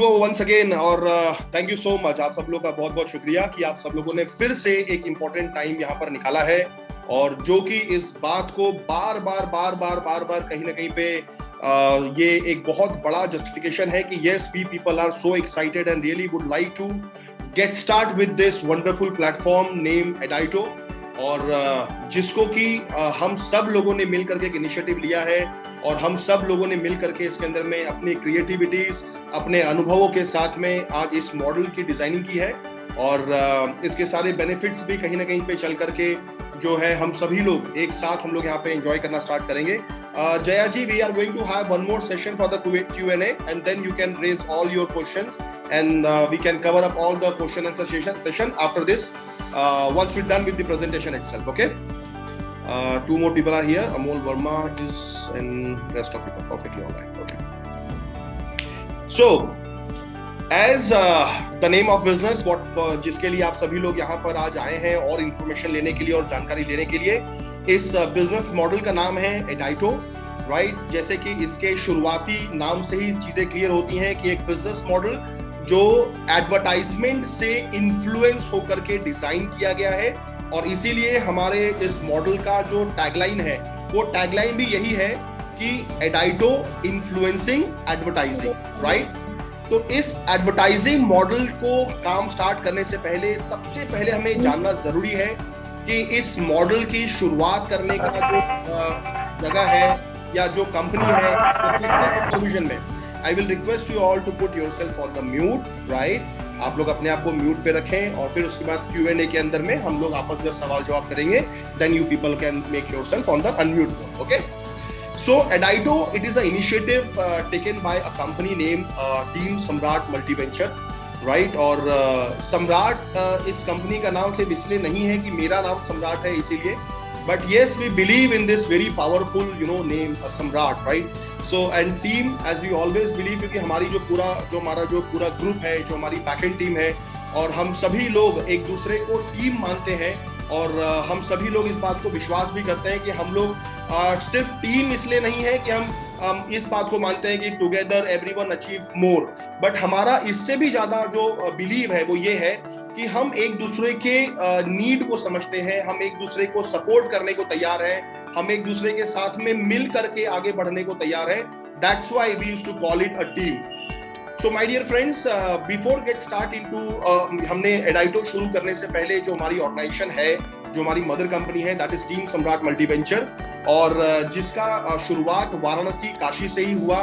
Hello once again और thank you so much. आप सब लोग का बहुत बहुत शुक्रिया कि आप सब लोगों ने फिर से एक इम्पोर्टेंट टाइम यहाँ पर निकाला है और जो कि इस बात को बार बार कहीं ना कहीं पे ये एक बहुत बड़ा जस्टिफिकेशन है कि yes we people are so excited and really would like to get start with this wonderful platform name Adaito. और जिसको कि हम सब लोगों ने मिल करके एक इनिशिएटिव लिया है और हम सब लोगों ने मिल करके इसके अंदर में अपनी क्रिएटिविटीज अपने अनुभवों के साथ में आज इस मॉडल की डिजाइनिंग की है और इसके सारे बेनिफिट्स भी कहीं ना कहीं पे चल करके जो है हम सभी लोग एक साथ हम लोग यहाँ पे एंजॉय करना स्टार्ट करेंगे। Jaya ji, we are going to have one more session for the Q&A and then you can raise all your questions and we can cover up all the question and session after this once we're done with the presentation itself. Okay, two more people are here. Amol Verma is and rest of people perfectly all right. Okay, so as the name of business what जिसके लिए आप सभी लोग यहाँ पर आज आए हैं और इंफॉर्मेशन लेने के लिए और जानकारी लेने के लिए, इस बिजनेस मॉडल का नाम है एडाइटो, राइट। जैसे कि इसके शुरुआती नाम से ही चीजें क्लियर होती हैं कि एक बिजनेस मॉडल जो एडवर्टाइजमेंट से इन्फ्लुएंस होकर के डिजाइन किया गया है और इसीलिए हमारे इस मॉडल का जो टैगलाइन है वो टैगलाइन भी यही है कि एडाइटो इन्फ्लुएंसिंग एडवर्टाइजिंग, राइट। तो इस एडवर्टाइजिंग मॉडल को काम स्टार्ट करने से पहले सबसे पहले हमें जानना जरूरी है कि इस मॉडल की शुरुआत करने का जो जगह है या जो कंपनी है वो किस प्रोविजन में। I will request you all to put yourself on the mute, right? आप लोग अपने आप को म्यूट पे रखें और फिर उसके बाद Q&A के अंदर में हम लोग आपस में सवाल जवाब करेंगे। Then you people can make yourself on the unmute mode, okay? So Edaito, it is an initiative taken by a company named Team Samrat Multi Venture, right? और सम्राट इस कंपनी का नाम सिर्फ इसलिए नहीं है कि मेरा नाम सम्राट है इसीलिए, but yes we believe in this very powerful name Samrat, right? So and team as we always believe, क्योंकि हमारी हमारा जो पूरा ग्रुप है, जो हमारी बैकएंड टीम है और हम सभी लोग एक दूसरे को टीम मानते हैं और हम सभी लोग इस बात को विश्वास भी करते हैं कि हम लोग सिर्फ टीम इसलिए नहीं है कि हम इस बात को मानते हैं कि together everyone achieve more, but हमारा इससे भी ज्यादा जो बिलीव है वो ये है कि हम एक दूसरे के नीड को समझते हैं, हम एक दूसरे को सपोर्ट करने को तैयार हैं, हम एक दूसरे के साथ में मिल करके आगे बढ़ने को तैयार हैं। That's why we used to call it a team. So my dear friends, before get start into हमने एडाइटो शुरू करने से पहले जो हमारी ऑर्गेनाइजेशन है, जो हमारी मदर कंपनी है, दैट इज टीम सम्राट मल्टी वेंचर और जिसका शुरुआत वाराणसी काशी से ही हुआ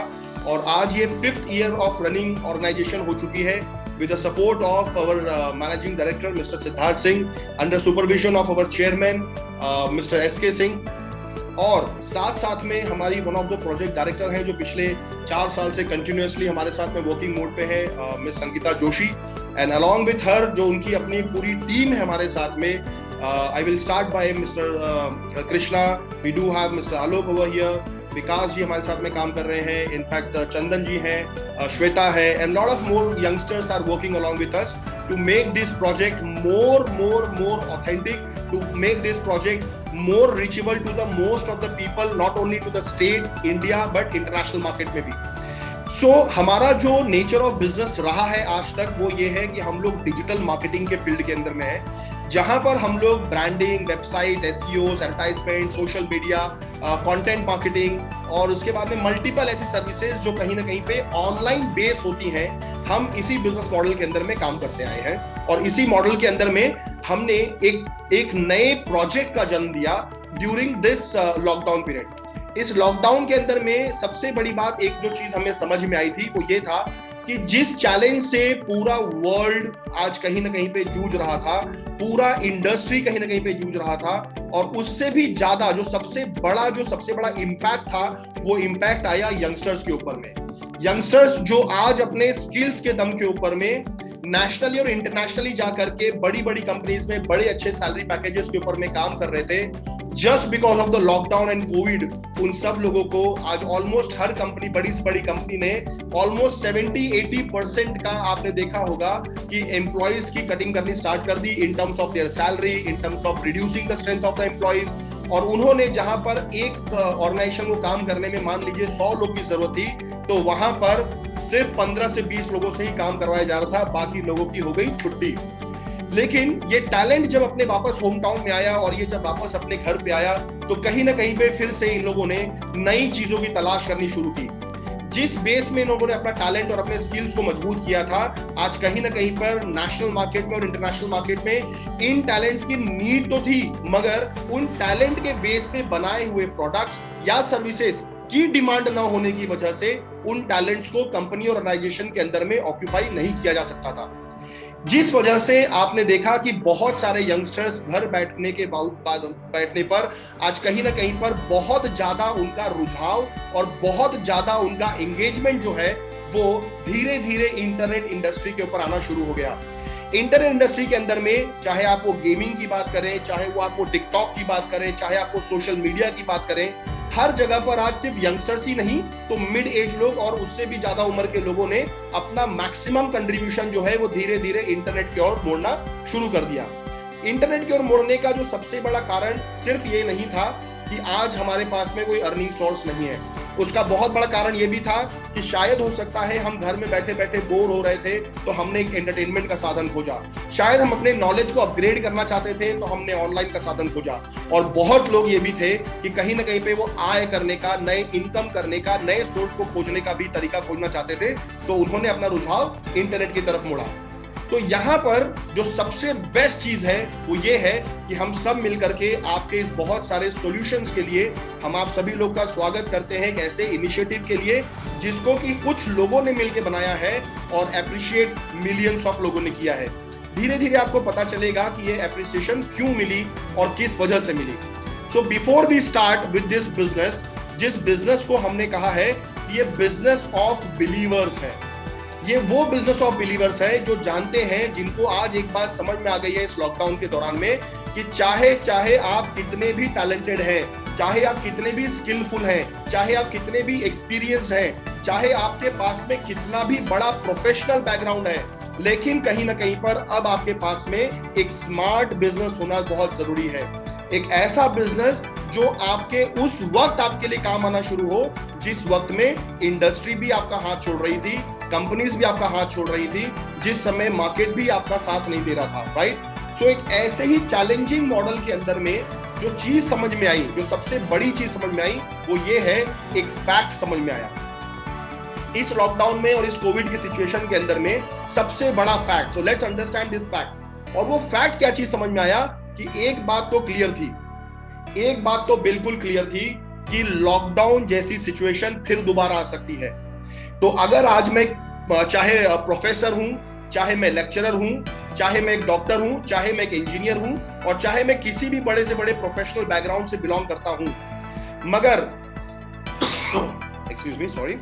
और आज ये 5th year of running organisation हो चुकी है with the support of our managing director Mr. Siddharth Singh, under supervision of our chairman Mr. SK Singh, और साथ में हमारी one of the project director हैं जो पिछले 4 साल से कंटिन्यूअसली हमारे साथ में वर्किंग मोड पे है, miss Sangeeta Joshi, and along with her जो उनकी अपनी पूरी टीम है हमारे साथ में। I will start by mister Krishna, we do have mister Alok over here, Vikas ji हमारे साथ में काम कर रहे हैं, इनफैक्ट चंदन जी हैं, श्वेता है, and lot of more youngsters are working along with us to make this project more authentic, to make this project more reachable to the most of the people, not only to the state India but international market में भी। So हमारा जो nature of business रहा है आज तक वो ये है कि हम लोग डिजिटल मार्केटिंग के फील्ड के अंदर में है, जहां पर हम लोग branding, website, SEO, advertisement, social media, content marketing और उसके बाद में मल्टीपल ऐसी सर्विसेज जो कहीं ना कहीं पे ऑनलाइन बेस होती हैं, हम इसी बिजनेस मॉडल के अंदर में काम करते आए हैं और इसी मॉडल के अंदर में हमने एक नए प्रोजेक्ट का जन्म दिया ड्यूरिंग दिस लॉकडाउन पीरियड। इस लॉकडाउन के अंदर में सबसे बड़ी बात एक जो चीज हमें समझ में आई थी वो ये था कि जिस चैलेंज से पूरा वर्ल्ड आज कहीं ना कहीं पे जूझ रहा था, पूरा इंडस्ट्री कहीं ना कहीं पे जूझ रहा था और उससे भी ज्यादा जो सबसे बड़ा इम्पैक्ट था वो इम्पैक्ट आया यंगस्टर्स के ऊपर में। यंगस्टर्स जो आज अपने स्किल्स के दम के ऊपर में नेशनली और इंटरनेशनली जाकर के बड़ी कंपनीज में बड़े अच्छे सैलरी पैकेजेस के ऊपर में काम कर रहे थे, just because of the lockdown and Covid उन सब लोगों को आज ऑलमोस्ट हर कंपनी, बड़ी से बड़ी कंपनी ने ऑलमोस्ट 70-80% का आपने देखा होगा कि एम्प्लॉइज की कटिंग करनी स्टार्ट कर दी in terms of their salary, in terms of reducing the strength of the employees. और उन्होंने जहां पर एक ऑर्गेनाइजेशन को काम करने में मान लीजिए 100 लोग की जरूरत थी, तो वहां पर सिर्फ 15 से 20 लोगों से ही काम करवाया जा रहा था, बाकी लोगों की हो गई छुट्टी। लेकिन ये टैलेंट जब अपने वापस होम टाउन में आया और ये जब वापस अपने घर पे आया, तो कहीं ना कहीं पे फिर से इन लोगों ने नई चीजों की तलाश करनी शुरू की। जिस बेस में इन लोगों ने अपना टैलेंट और अपने स्किल्स को मजबूत किया था, आज कहीं ना कहीं पर नेशनल मार्केट में और इंटरनेशनल मार्केट में इन टैलेंट्स की नीड तो थी, मगर उन टैलेंट के बेस पे बनाए हुए प्रोडक्ट्स या सर्विसेज की डिमांड ना होने की वजह से उन टैलेंट्स को कंपनी और ऑर्गेनाइजेशन के अंदर में ऑक्यूपाई नहीं किया जा सकता था। जिस वजह से आपने देखा कि बहुत सारे यंगस्टर्स घर बैठने पर आज कहीं ना कहीं पर बहुत ज्यादा उनका रुझाव और बहुत ज्यादा उनका एंगेजमेंट जो है वो धीरे धीरे इंटरनेट इंडस्ट्री के ऊपर आना शुरू हो गया। इंटरनेट इंडस्ट्री के अंदर में चाहे आप वो गेमिंग की बात करें, चाहे वो आपको टिकटॉक की बात करें, चाहे आपको सोशल मीडिया की बात करें, हर जगह पर आज सिर्फ यंगस्टर्स ही नहीं तो मिड एज लोग और उससे भी ज्यादा उम्र के लोगों ने अपना मैक्सिमम कंट्रीब्यूशन जो है वो धीरे धीरे इंटरनेट की ओर मोड़ना शुरू कर दिया। इंटरनेट की ओर मोड़ने का जो सबसे बड़ा कारण सिर्फ ये नहीं था कि आज हमारे पास में कोई अर्निंग सोर्स नहीं है, उसका बहुत बड़ा कारण ये भी था कि शायद हो सकता है हम घर में बैठे बैठे बोर हो रहे थे तो हमने एक एंटरटेनमेंट का साधन खोजा, शायद हम अपने नॉलेज को अपग्रेड करना चाहते थे तो हमने ऑनलाइन का साधन खोजा, और बहुत लोग ये भी थे कि कहीं ना कहीं पे वो आय करने का, नए इनकम करने का, नए सोर्स को खोजने का भी तरीका खोजना चाहते थे, तो उन्होंने अपना रुझाव इंटरनेट की तरफ मोड़ा। तो यहाँ पर जो सबसे बेस्ट चीज है वो ये है कि हम सब मिलकर के आपके इस बहुत सारे सॉल्यूशंस के लिए हम आप सभी लोग का स्वागत करते हैं एक ऐसे इनिशिएटिव के लिए जिसको कि कुछ लोगों ने मिलकर बनाया है और एप्रिशिएट मिलियंस ऑफ लोगों ने किया है। धीरे धीरे आपको पता चलेगा कि ये एप्रिसिएशन क्यों मिली और किस वजह से मिली। So before we start with this business, जिस बिजनेस को हमने कहा है ये बिजनेस ऑफ बिलीवर्स है, ये वो बिजनेस ऑफ बिलीवर्स है जो जानते हैं, जिनको आज एक बात समझ में आ गई है इस लॉकडाउन के दौरान में कि चाहे आप कितने भी टैलेंटेड हैं, चाहे आप कितने भी स्किलफुल हैं, चाहे आप कितने भी एक्सपीरियंस्ड हैं, चाहे आपके पास में कितना भी बड़ा प्रोफेशनल बैकग्राउंड है, लेकिन कहीं ना कहीं पर अब आपके पास में एक स्मार्ट बिजनेस होना बहुत जरूरी है। एक ऐसा बिजनेस जो आपके उस वक्त आपके लिए काम आना शुरू हो जिस वक्त में इंडस्ट्री भी आपका हाथ छोड़ रही थी, कंपनीज भी आपका हाथ छोड़ रही थी, जिस समय मार्केट भी आपका साथ नहीं दे रहा था, राइट। सो एक ऐसे ही चैलेंजिंग मॉडल के अंदर में जो चीज समझ में आई, जो सबसे बड़ी चीज समझ में आई वो ये है, एक फैक्ट समझ में आया इस लॉकडाउन में और इस कोविड की सिचुएशन के अंदर में सबसे बड़ा fact. So let's understand this fact. और वो फैक्ट क्या चीज समझ में आया कि एक बात तो क्लियर थी, एक बात तो बिल्कुल क्लियर थी कि लॉकडाउन जैसी सिचुएशन फिर दोबारा आ सकती है। तो अगर आज मैं चाहे प्रोफेसर हूं, चाहे मैं लेक्चरर हूं, चाहे मैं एक डॉक्टर हूं, चाहे मैं एक इंजीनियर हूं, और चाहे मैं किसी भी बड़े से बड़े प्रोफेशनल बैकग्राउंड से बिलोंग करता हूं, मगर एक्सक्यूज मी सॉरी,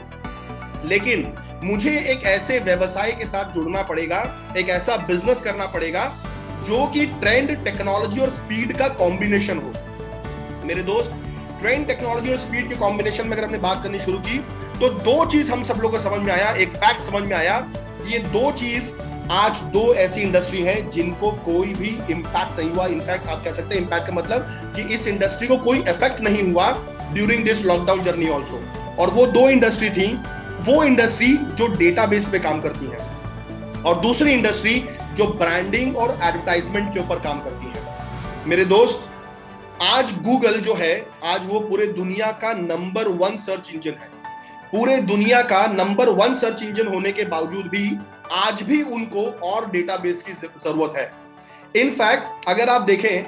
लेकिन मुझे एक ऐसे व्यवसाय के साथ जुड़ना पड़ेगा, एक ऐसा बिजनेस करना पड़ेगा जो कि ट्रेंड, टेक्नोलॉजी और स्पीड का कॉम्बिनेशन हो। मेरे दोस्त, ट्रेंड, टेक्नोलॉजी और स्पीड के कॉम्बिनेशन में अगर हमने बात करनी शुरू की तो दो चीज हम सब लोगों को समझ में आया, एक फैक्ट समझ में आया, ये दो चीज आज दो ऐसी इंडस्ट्री हैं जिनको कोई भी इंपैक्ट नहीं हुआ। इनफैक्ट आप कह सकते हैं इंपैक्ट का मतलब कि इस इंडस्ट्री को कोई इफेक्ट नहीं हुआ during this lockdown journey also. और वो दो इंडस्ट्री थी, वो इंडस्ट्री जो डेटाबेस पे काम करती है और दूसरी इंडस्ट्री जो ब्रांडिंग और एडवर्टाइजमेंट के ऊपर काम करती है। मेरे दोस्त, आज गूगल जो है, आज वो पूरे दुनिया का नंबर 1 सर्च इंजन है। पूरे दुनिया का नंबर 1 सर्च इंजन होने के बावजूद भी आज भी उनको और डेटाबेस की जरूरत है। इनफैक्ट अगर आप देखें,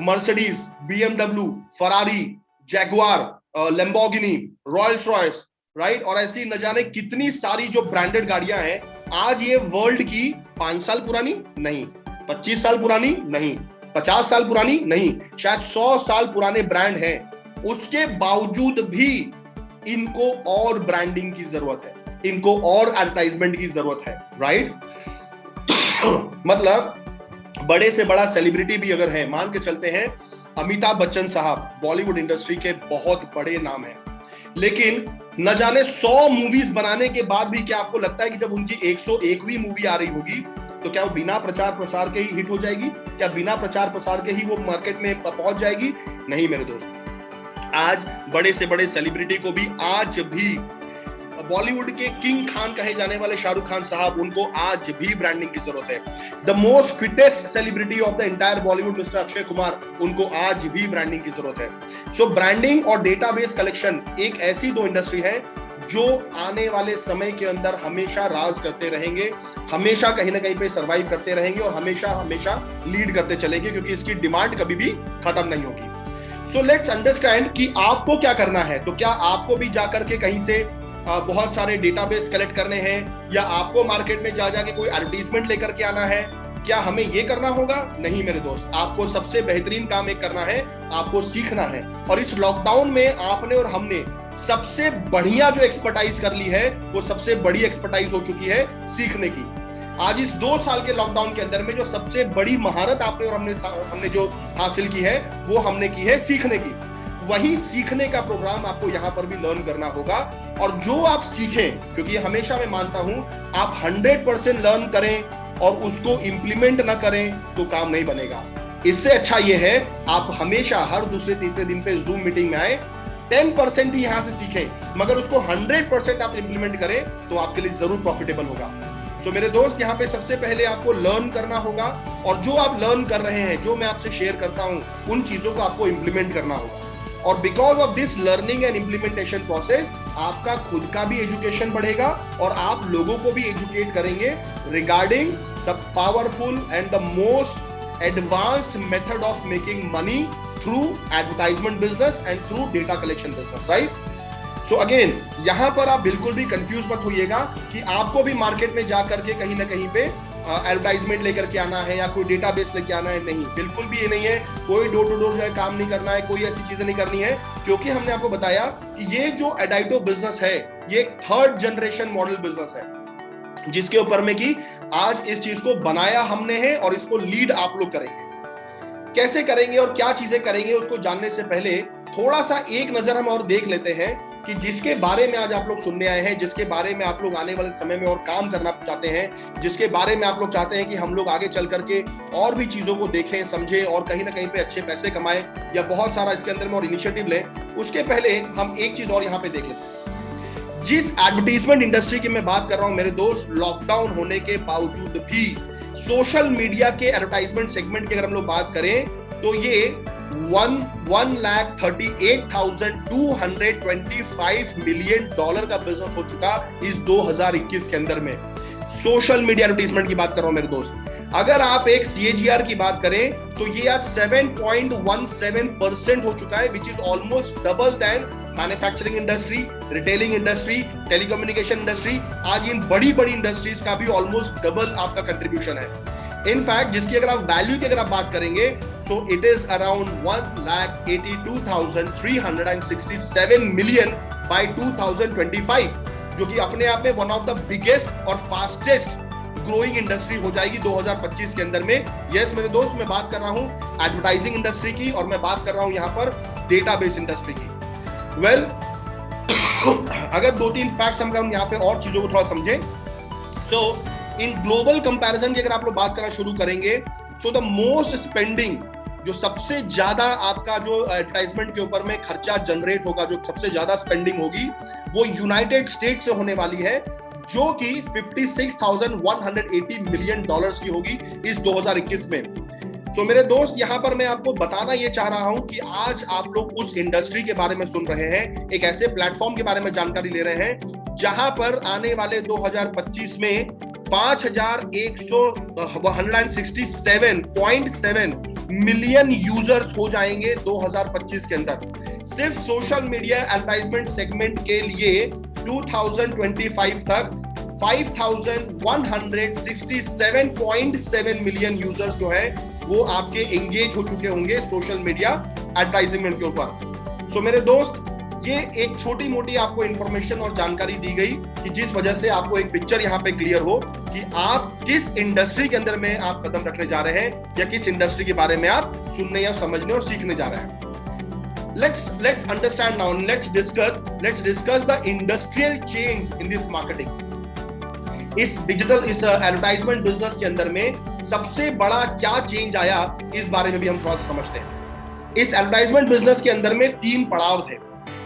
Mercedes, BMW, Ferrari, Jaguar, Lamborghini, Royals Royce, right, और ऐसी न जाने कितनी सारी जो ब्रांडेड गाड़ियां हैं, आज ये वर्ल्ड की 5 साल पुरानी नहीं, 25 साल पुरानी नहीं, 50 साल पुरानी नहीं, शायद 100 साल पुराने ब्रांड हैं। उसके बावजूद भी इनको और ब्रांडिंग की जरूरत है, इनको और एडवर्टाइजमेंट की जरूरत है, राइट। मतलब बड़े से बड़ा सेलिब्रिटी भी अगर है, मान के चलते हैं अमिताभ बच्चन साहब, बॉलीवुड इंडस्ट्री के बहुत बड़े नाम हैं, लेकिन न जाने 100 मूवीज बनाने के बाद भी क्या आपको लगता है कि जब उनकी 101वीं मूवी आ रही होगी तो क्या वो बिना प्रचार प्रसार के ही हिट हो जाएगी? क्या बिना प्रचार प्रसार के ही वो मार्केट में पहुंच जाएगी? नहीं मेरे दोस्त, आज बड़े से बड़े सेलिब्रिटी को भी आज भी बॉलीवुड के किंग खान कहे जाने वाले शाहरुख खान साहब, उनको आज भी ब्रांडिंग की जरूरत है। The most fittest celebrity of the entire Bollywood mister Akshay Kumar, उनको आज भी ब्रांडिंग की जरूरत है। सो ब्रांडिंग और डेटाबेस कलेक्शन एक ऐसी दो इंडस्ट्री है जो आने वाले समय के अंदर हमेशा राज करते रहेंगे, हमेशा कहीं ना कहीं पे सर्वाइव करते रहेंगे और हमेशा हमेशा लीड करते चलेंगे, क्योंकि इसकी डिमांड कभी भी खत्म नहीं होगी। सो लेट्स अंडरस्टैंड कि आपको क्या करना है। तो क्या आपको भी जाकर के कहीं से बहुत सारे डेटाबेस कलेक्ट करने हैं, या आपको मार्केट में जा जाके कोई एडवर्टीजमेंट लेकर के आना है? क्या हमें ये करना होगा? नहीं मेरे दोस्त, आपको सबसे बेहतरीन काम एक करना है, आपको सीखना है। और इस लॉकडाउन में आपने और हमने सबसे बढ़िया जो एक्सपर्टाइज कर ली है, वो सबसे बड़ी एक्सपर्टाइज हो चुकी है सीखने की। आज इस 2 साल के लॉकडाउन के अंदर में जो सबसे बड़ी महारत आपने और हमने जो हासिल की है, वो हमने की है सीखने की। वही सीखने का प्रोग्राम आपको यहाँ पर भी लर्न करना होगा। और जो आप सीखें, क्योंकि हमेशा मैं मानता हूं, आप 100% लर्न करें और उसको इंप्लीमेंट ना करें तो काम नहीं बनेगा। इससे अच्छा ये है आप हमेशा हर दूसरे तीसरे दिन पे जूम मीटिंग में आए, 10% ही यहां से सीखें, मगर उसको 100% आप इंप्लीमेंट करें तो आपके लिए जरूर प्रॉफिटेबल होगा। सो मेरे दोस्त, यहाँ पे सबसे पहले आपको लर्न करना होगा, और जो आप लर्न कर रहे हैं, जो मैं आपसे शेयर करता हूं, उन चीजों को आपको इंप्लीमेंट करना होगा। और because of this learning and implementation process, आपका खुद का भी एजुकेशन बढ़ेगा और आप लोगों को भी एजुकेट करेंगे regarding the powerful and the most advanced method of making money through advertisement business and through data collection business, right? So again, यहां पर आप बिल्कुल भी कंफ्यूज मत होइएगा कि आपको भी मार्केट में जा करके कहीं ना कहीं पे एडवर्टाइजमेंट लेकर के आना है या कोई डेटाबेस लेके आना है। नहीं, बिल्कुल भी ये नहीं है। कोई डोर टू डोर काम नहीं करना है, कोई ऐसी चीजें नहीं करनी है, क्योंकि हमने आपको बताया कि ये जो एडाइटो बिजनेस है, ये एक 3rd जनरेशन मॉडल बिजनेस है, जिसके ऊपर में कि आज इस चीज को बनाया हमने है और इसको लीड आप लोग करेंगे। कैसे करेंगे और क्या चीजें करेंगे, उसको जानने से पहले थोड़ा सा एक नजर हम और देख लेते हैं कि जिसके बारे में आज आप लोग सुनने आए हैं, जिसके बारे में आप लोग आने वाले समय में और काम करना चाहते हैं, जिसके बारे में आप लोग चाहते हैं कि हम लोग आगे चल करके और भी चीजों को देखें, समझें और कहीं ना कहीं पे अच्छे पैसे कमाएं या बहुत सारा इसके अंदर में और इनिशिएटिव लें, उसके पहले हम एक चीज और यहाँ पे देख लेते हैं। जिस एडवर्टीजमेंट इंडस्ट्री की मैं बात कर रहा हूं मेरे दोस्त, लॉकडाउन होने के बावजूद भी सोशल मीडिया के एडवर्टाइजमेंट सेगमेंट की अगर हम लोग बात करें तो ये 1,38,225 मिलियन डॉलर का बिजनेस हो चुका इस 2021 के अंदर में। सोशल मीडिया एडवर्टाइजमेंट की बात कर रहा हूं मेरे दोस्त। अगर आप एक CAGR की बात करें तो ये आज 7.17% हो चुका है, which is almost double than manufacturing industry, retailing industry, telecommunication industry. आज इन बड़ी बड़ी इंडस्ट्रीज का भी ऑलमोस्ट डबल आपका कंट्रीब्यूशन है। इनफैक्ट जिसकी अगर आप वैल्यू की अगर आप बात करेंगे so it is around 1,82,367 million by 2025, जो कि अपने आप में वन ऑफ द बिगेस्ट और फास्टेस्ट ग्रोइंग इंडस्ट्री हो जाएगी 2025 के अंदर में। यस मेरे दोस्त, मैं बात कर रहा हूं एडवर्टाइजिंग इंडस्ट्री की और मैं बात कर रहा हूं यहां पर डेटाबेस इंडस्ट्री की। वेल, अगर 2-3 फैक्ट्स हम यहां पे और चीजों को थोड़ा समझें, सो इन ग्लोबल कंपैरिजन की अगर आप लोग बात करना शुरू करेंगे, सो द मोस्ट स्पेंडिंग, जो सबसे ज्यादा आपका जो एडवर्टाइजमेंट के ऊपर में खर्चा जनरेट होगा, जो सबसे ज्यादा स्पेंडिंग होगी, वो यूनाइटेड स्टेट से होने वाली है, जो कि 56,180 मिलियन डॉलर्स की होगी इस 2021 में। सो मेरे दोस्त, यहां पर मैं आपको बताना ये चाह रहा हूं कि आज आप लोग उस इंडस्ट्री के बारे में सुन रहे हैं, एक ऐसे प्लेटफॉर्म के बारे में जानकारी ले रहे हैं जहां पर आने वाले 2025 में 5,167.7 मिलियन यूजर्स हो जाएंगे 2025 के अंदर। सिर्फ सोशल मीडिया एडवर्टाइजमेंट सेगमेंट के लिए 2025 तक 5,167.7 मिलियन यूजर्स जो है वो आपके एंगेज हो चुके होंगे सोशल मीडिया एडवर्टाइजमेंट के ऊपर। सो मेरे दोस्त, ये एक छोटी मोटी आपको इंफॉर्मेशन और जानकारी दी गई कि जिस वजह से आपको एक पिक्चर यहाँ पे क्लियर हो कि आप किस इंडस्ट्री के अंदर में आप कदम रखने जा रहे हैं या किस इंडस्ट्री के बारे में आप सुनने या समझने और सीखने जा रहे हैं। Let's understand now and let's discuss the industrial change in this marketing. इस एडवर्टाइजमेंट बिजनेस के अंदर में सबसे बड़ा क्या चेंज आया, इस बारे में भी हम थोड़ा सा समझते हैं। इस एडवर्टाइजमेंट बिजनेस के अंदर में 3 पड़ाव थे।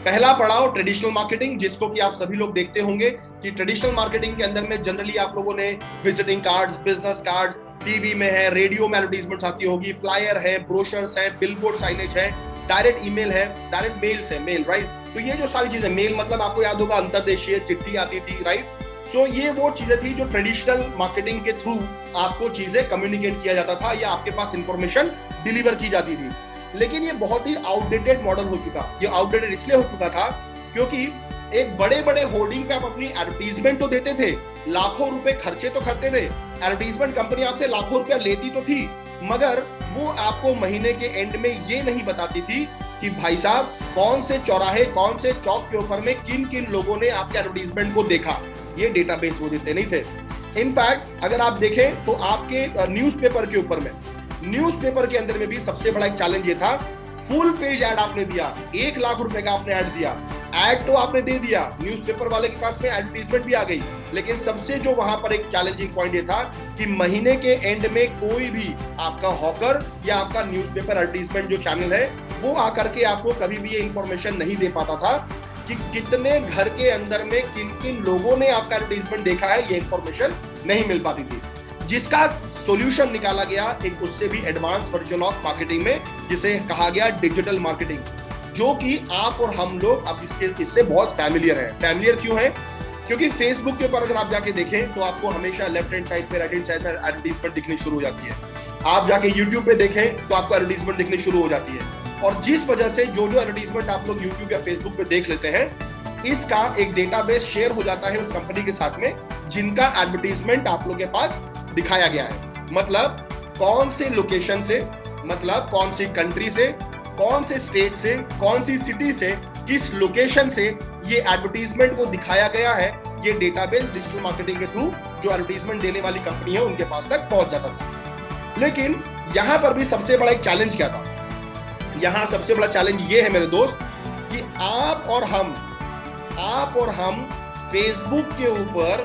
पहला पड़ाव ट्रेडिशनल मार्केटिंग, जिसको कि आप सभी लोग देखते होंगे कि ट्रेडिशनल मार्केटिंग के अंदर में जनरली आप लोगों ने visiting cards, business card, TV में है, रेडियो में एडवर्टाइजमेंट्स आती होगी, फ्लायर है, ब्रोशर्स है, बिलबोर्ड साइनेज है, डायरेक्ट ईमेल है, डायरेक्ट मेल्स है, मेल, राइट। तो ये जो सारी चीजें, मेल मतलब आपको याद होगा अंतरदेशीय चिट्ठी आती थी, राइट। सो ये वो चीजें थी जो ट्रेडिशनल मार्केटिंग के थ्रू आपको चीजें कम्युनिकेट किया जाता था या आपके पास इंफॉर्मेशन डिलीवर की जाती थी। लेकिन ये बहुत ही आउटडेटेड मॉडल हो चुका। ये आउटडेटेड इसलिए हो चुका था क्योंकि एक बड़े बड़े होर्डिंग पे आप अपनी एडवर्टीजमेंट तो देते थे, लाखों रुपए खर्चे तो करते थे, एडवर्टीजमेंट कंपनी आपसे लाखों रुपया लेती तो थी, मगर वो आपको महीने के एंड में ये नहीं बताती थी कि भाई साहब कौन से चौराहे, कौन से चौक के ऊपर में किन किन लोगों ने आपके एडवर्टीजमेंट को देखा। ये डेटाबेस वो देते नहीं थे। इनफैक्ट अगर आप देखें तो आपके न्यूज़पेपर के ऊपर में, न्यूज़पेपर के अंदर में भी सबसे बड़ा एक चैलेंज ये था, फुल पेज ऐड आपने दिया, 1 लाख रुपए का आपने ऐड दिया, ऐड तो आपने दे दिया, न्यूज़पेपर वाले के पास में एडवर्टाइजमेंट भी आ गई, लेकिन सबसे जो वहां पर एक चैलेंजिंग पॉइंट ये था कि महीने के एंड में कोई भी आपका हॉकर या आपका न्यूज़पेपर एडवर्टाइजमेंट जो चैनल है वो आकर के आपको कभी भी ये इंफॉर्मेशन नहीं दे पाता था कि कितने घर के अंदर में किन किन लोगों ने आपका एडवर्टाइजमेंट देखा है। ये इंफॉर्मेशन नहीं मिल पाती थी, जिसका सॉल्यूशन निकाला गया एक उससे भी एडवांस वर्जन ऑफ मार्केटिंग में, जिसे कहा गया डिजिटल मार्केटिंग, जो कि आप और हम लोग अब इससे बहुत फैमिलियर हैं। फैमिलियर क्यों है? क्योंकि फेसबुक के ऊपर अगर आप जाके देखें तो आपको हमेशा लेफ्ट हैंड साइड पे, राइट हैंड साइड पे एडवर्टाइजमेंट दिखनी शुरू हो जाती है। आप जाके यूट्यूब पे देखें तो आपको एडवर्टाइजमेंट दिखनी शुरू हो जाती है, और जिस वजह से जो जो एडवर्टाइजमेंट आप लोग यूट्यूब या फेसबुक पे देख लेते हैं, इसका एक डेटाबेस शेयर हो जाता है उस कंपनी के साथ में जिनका एडवर्टाइजमेंट आप लोग के पास दिखाया गया है। मतलब कौन से लोकेशन से, मतलब कौन सी कंट्री से, कौन से स्टेट से, कौन सी सिटी से, किस लोकेशन से ये एडवर्टाइजमेंट को दिखाया गया है, ये डेटाबेस डिजिटल मार्केटिंग के थ्रू जो एडवर्टाइजमेंट देने वाली कंपनी है उनके पास तक पहुंच जाता था। लेकिन यहां पर भी सबसे बड़ा एक चैलेंज क्या था? यहां सबसे बड़ा चैलेंज ये है मेरे दोस्त कि आप और हम फेसबुक के ऊपर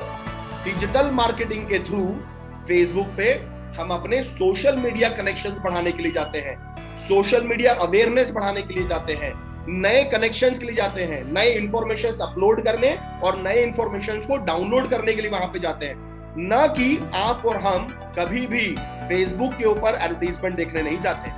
डिजिटल मार्केटिंग के थ्रू फेसबुक पे हम अपने सोशल मीडिया कनेक्शंस बढ़ाने के लिए जाते हैं, सोशल मीडिया अवेयरनेस बढ़ाने के लिए जाते हैं, नए कनेक्शंस के लिए जाते हैं, नए इंफॉर्मेशंस अपलोड करने और नए इंफॉर्मेशंस को डाउनलोड करने के लिए वहां पे जाते हैं। ना कि आप और हम कभी भी फेसबुक के ऊपर एडवर्टाइजमेंट देखने नहीं जाते,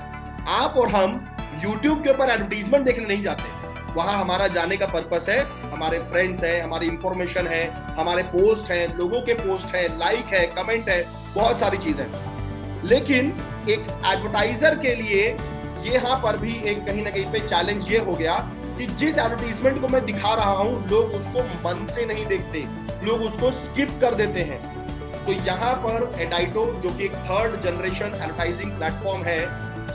आप और हम यूट्यूब के ऊपर एडवर्टाइजमेंट देखने नहीं जाते। वहां हमारा जाने का पर्पस है, हमारे फ्रेंड्स है, हमारी इंफॉर्मेशन है, हमारे पोस्ट है, लोगों के पोस्ट है, लाइक है, कमेंट है, बहुत सारी चीजें। लेकिन एक एडवर्टाइजर के लिए यहाँ पर भी एक कहीं ना कहीं पे चैलेंज ये हो गया कि जिस एडवर्टाइजमेंट को मैं दिखा रहा हूँ लोग उसको मन से नहीं देखते, लोग उसको स्किप कर देते हैं। तो यहाँ पर एडाइटो जो कि एक 3rd जनरेशन एडवर्टाइजिंग प्लेटफॉर्म है,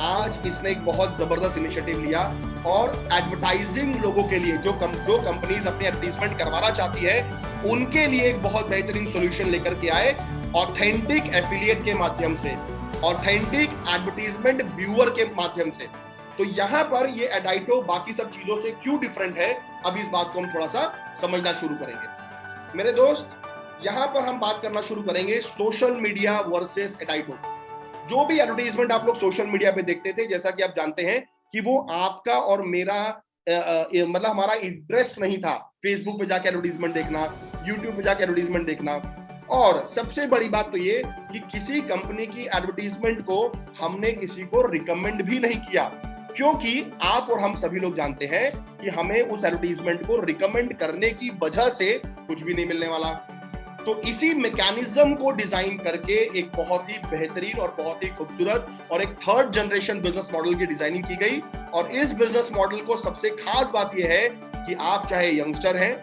आज इसने एक बहुत जबरदस्त इनिशिएटिव लिया और एडवर्टाइजिंग लोगों के लिए जो कंपनीज अपनी एडवर्टाइजमेंट करवाना चाहती है उनके लिए एक बहुत बेहतरीन सॉल्यूशन लेकर के आए, ऑथेंटिक एफिलिएट के माध्यम से, ऑथेंटिक एडवर्टाइजमेंट व्यूअर के माध्यम से। तो यहाँ पर ये एडाइटो बाकी सब चीजों से क्यों डिफरेंट है, अब इस बात को हम थोड़ा सा समझना शुरू करेंगे। मेरे दोस्त, यहाँ पर हम बात करना शुरू करेंगे सोशल मीडिया वर्सेस एडाइटो। जो भी एडवर्टाइजमेंट आप लोग सोशल मीडिया पे देखते थे, जैसा कि आप जानते हैं कि वो आपका और मेरा मतलब हमारा इंटरेस्ट नहीं था फेसबुक पे जाके एडवर्टाइजमेंट देखना, यूट्यूब पे जाके एडवर्टाइजमेंट देखना। और सबसे बड़ी बात तो ये कि किसी कंपनी की एडवर्टाइजमेंट को हमने किसी को रिकमेंड भी नहीं किया, क्योंकि आप और हम सभी लोग जानते हैं कि हमें उस एडवर्टाइजमेंट को रिकमेंड करने की वजह से कुछ भी नहीं मिलने वाला। तो इसी मैकेनिज्म को डिजाइन करके एक बहुत ही बेहतरीन और बहुत ही खूबसूरत और एक 3rd जनरेशन बिजनेस मॉडल की डिजाइनिंग की गई। और इस बिजनेस मॉडल को सबसे खास बात यह है कि आप चाहे यंगस्टर हैं,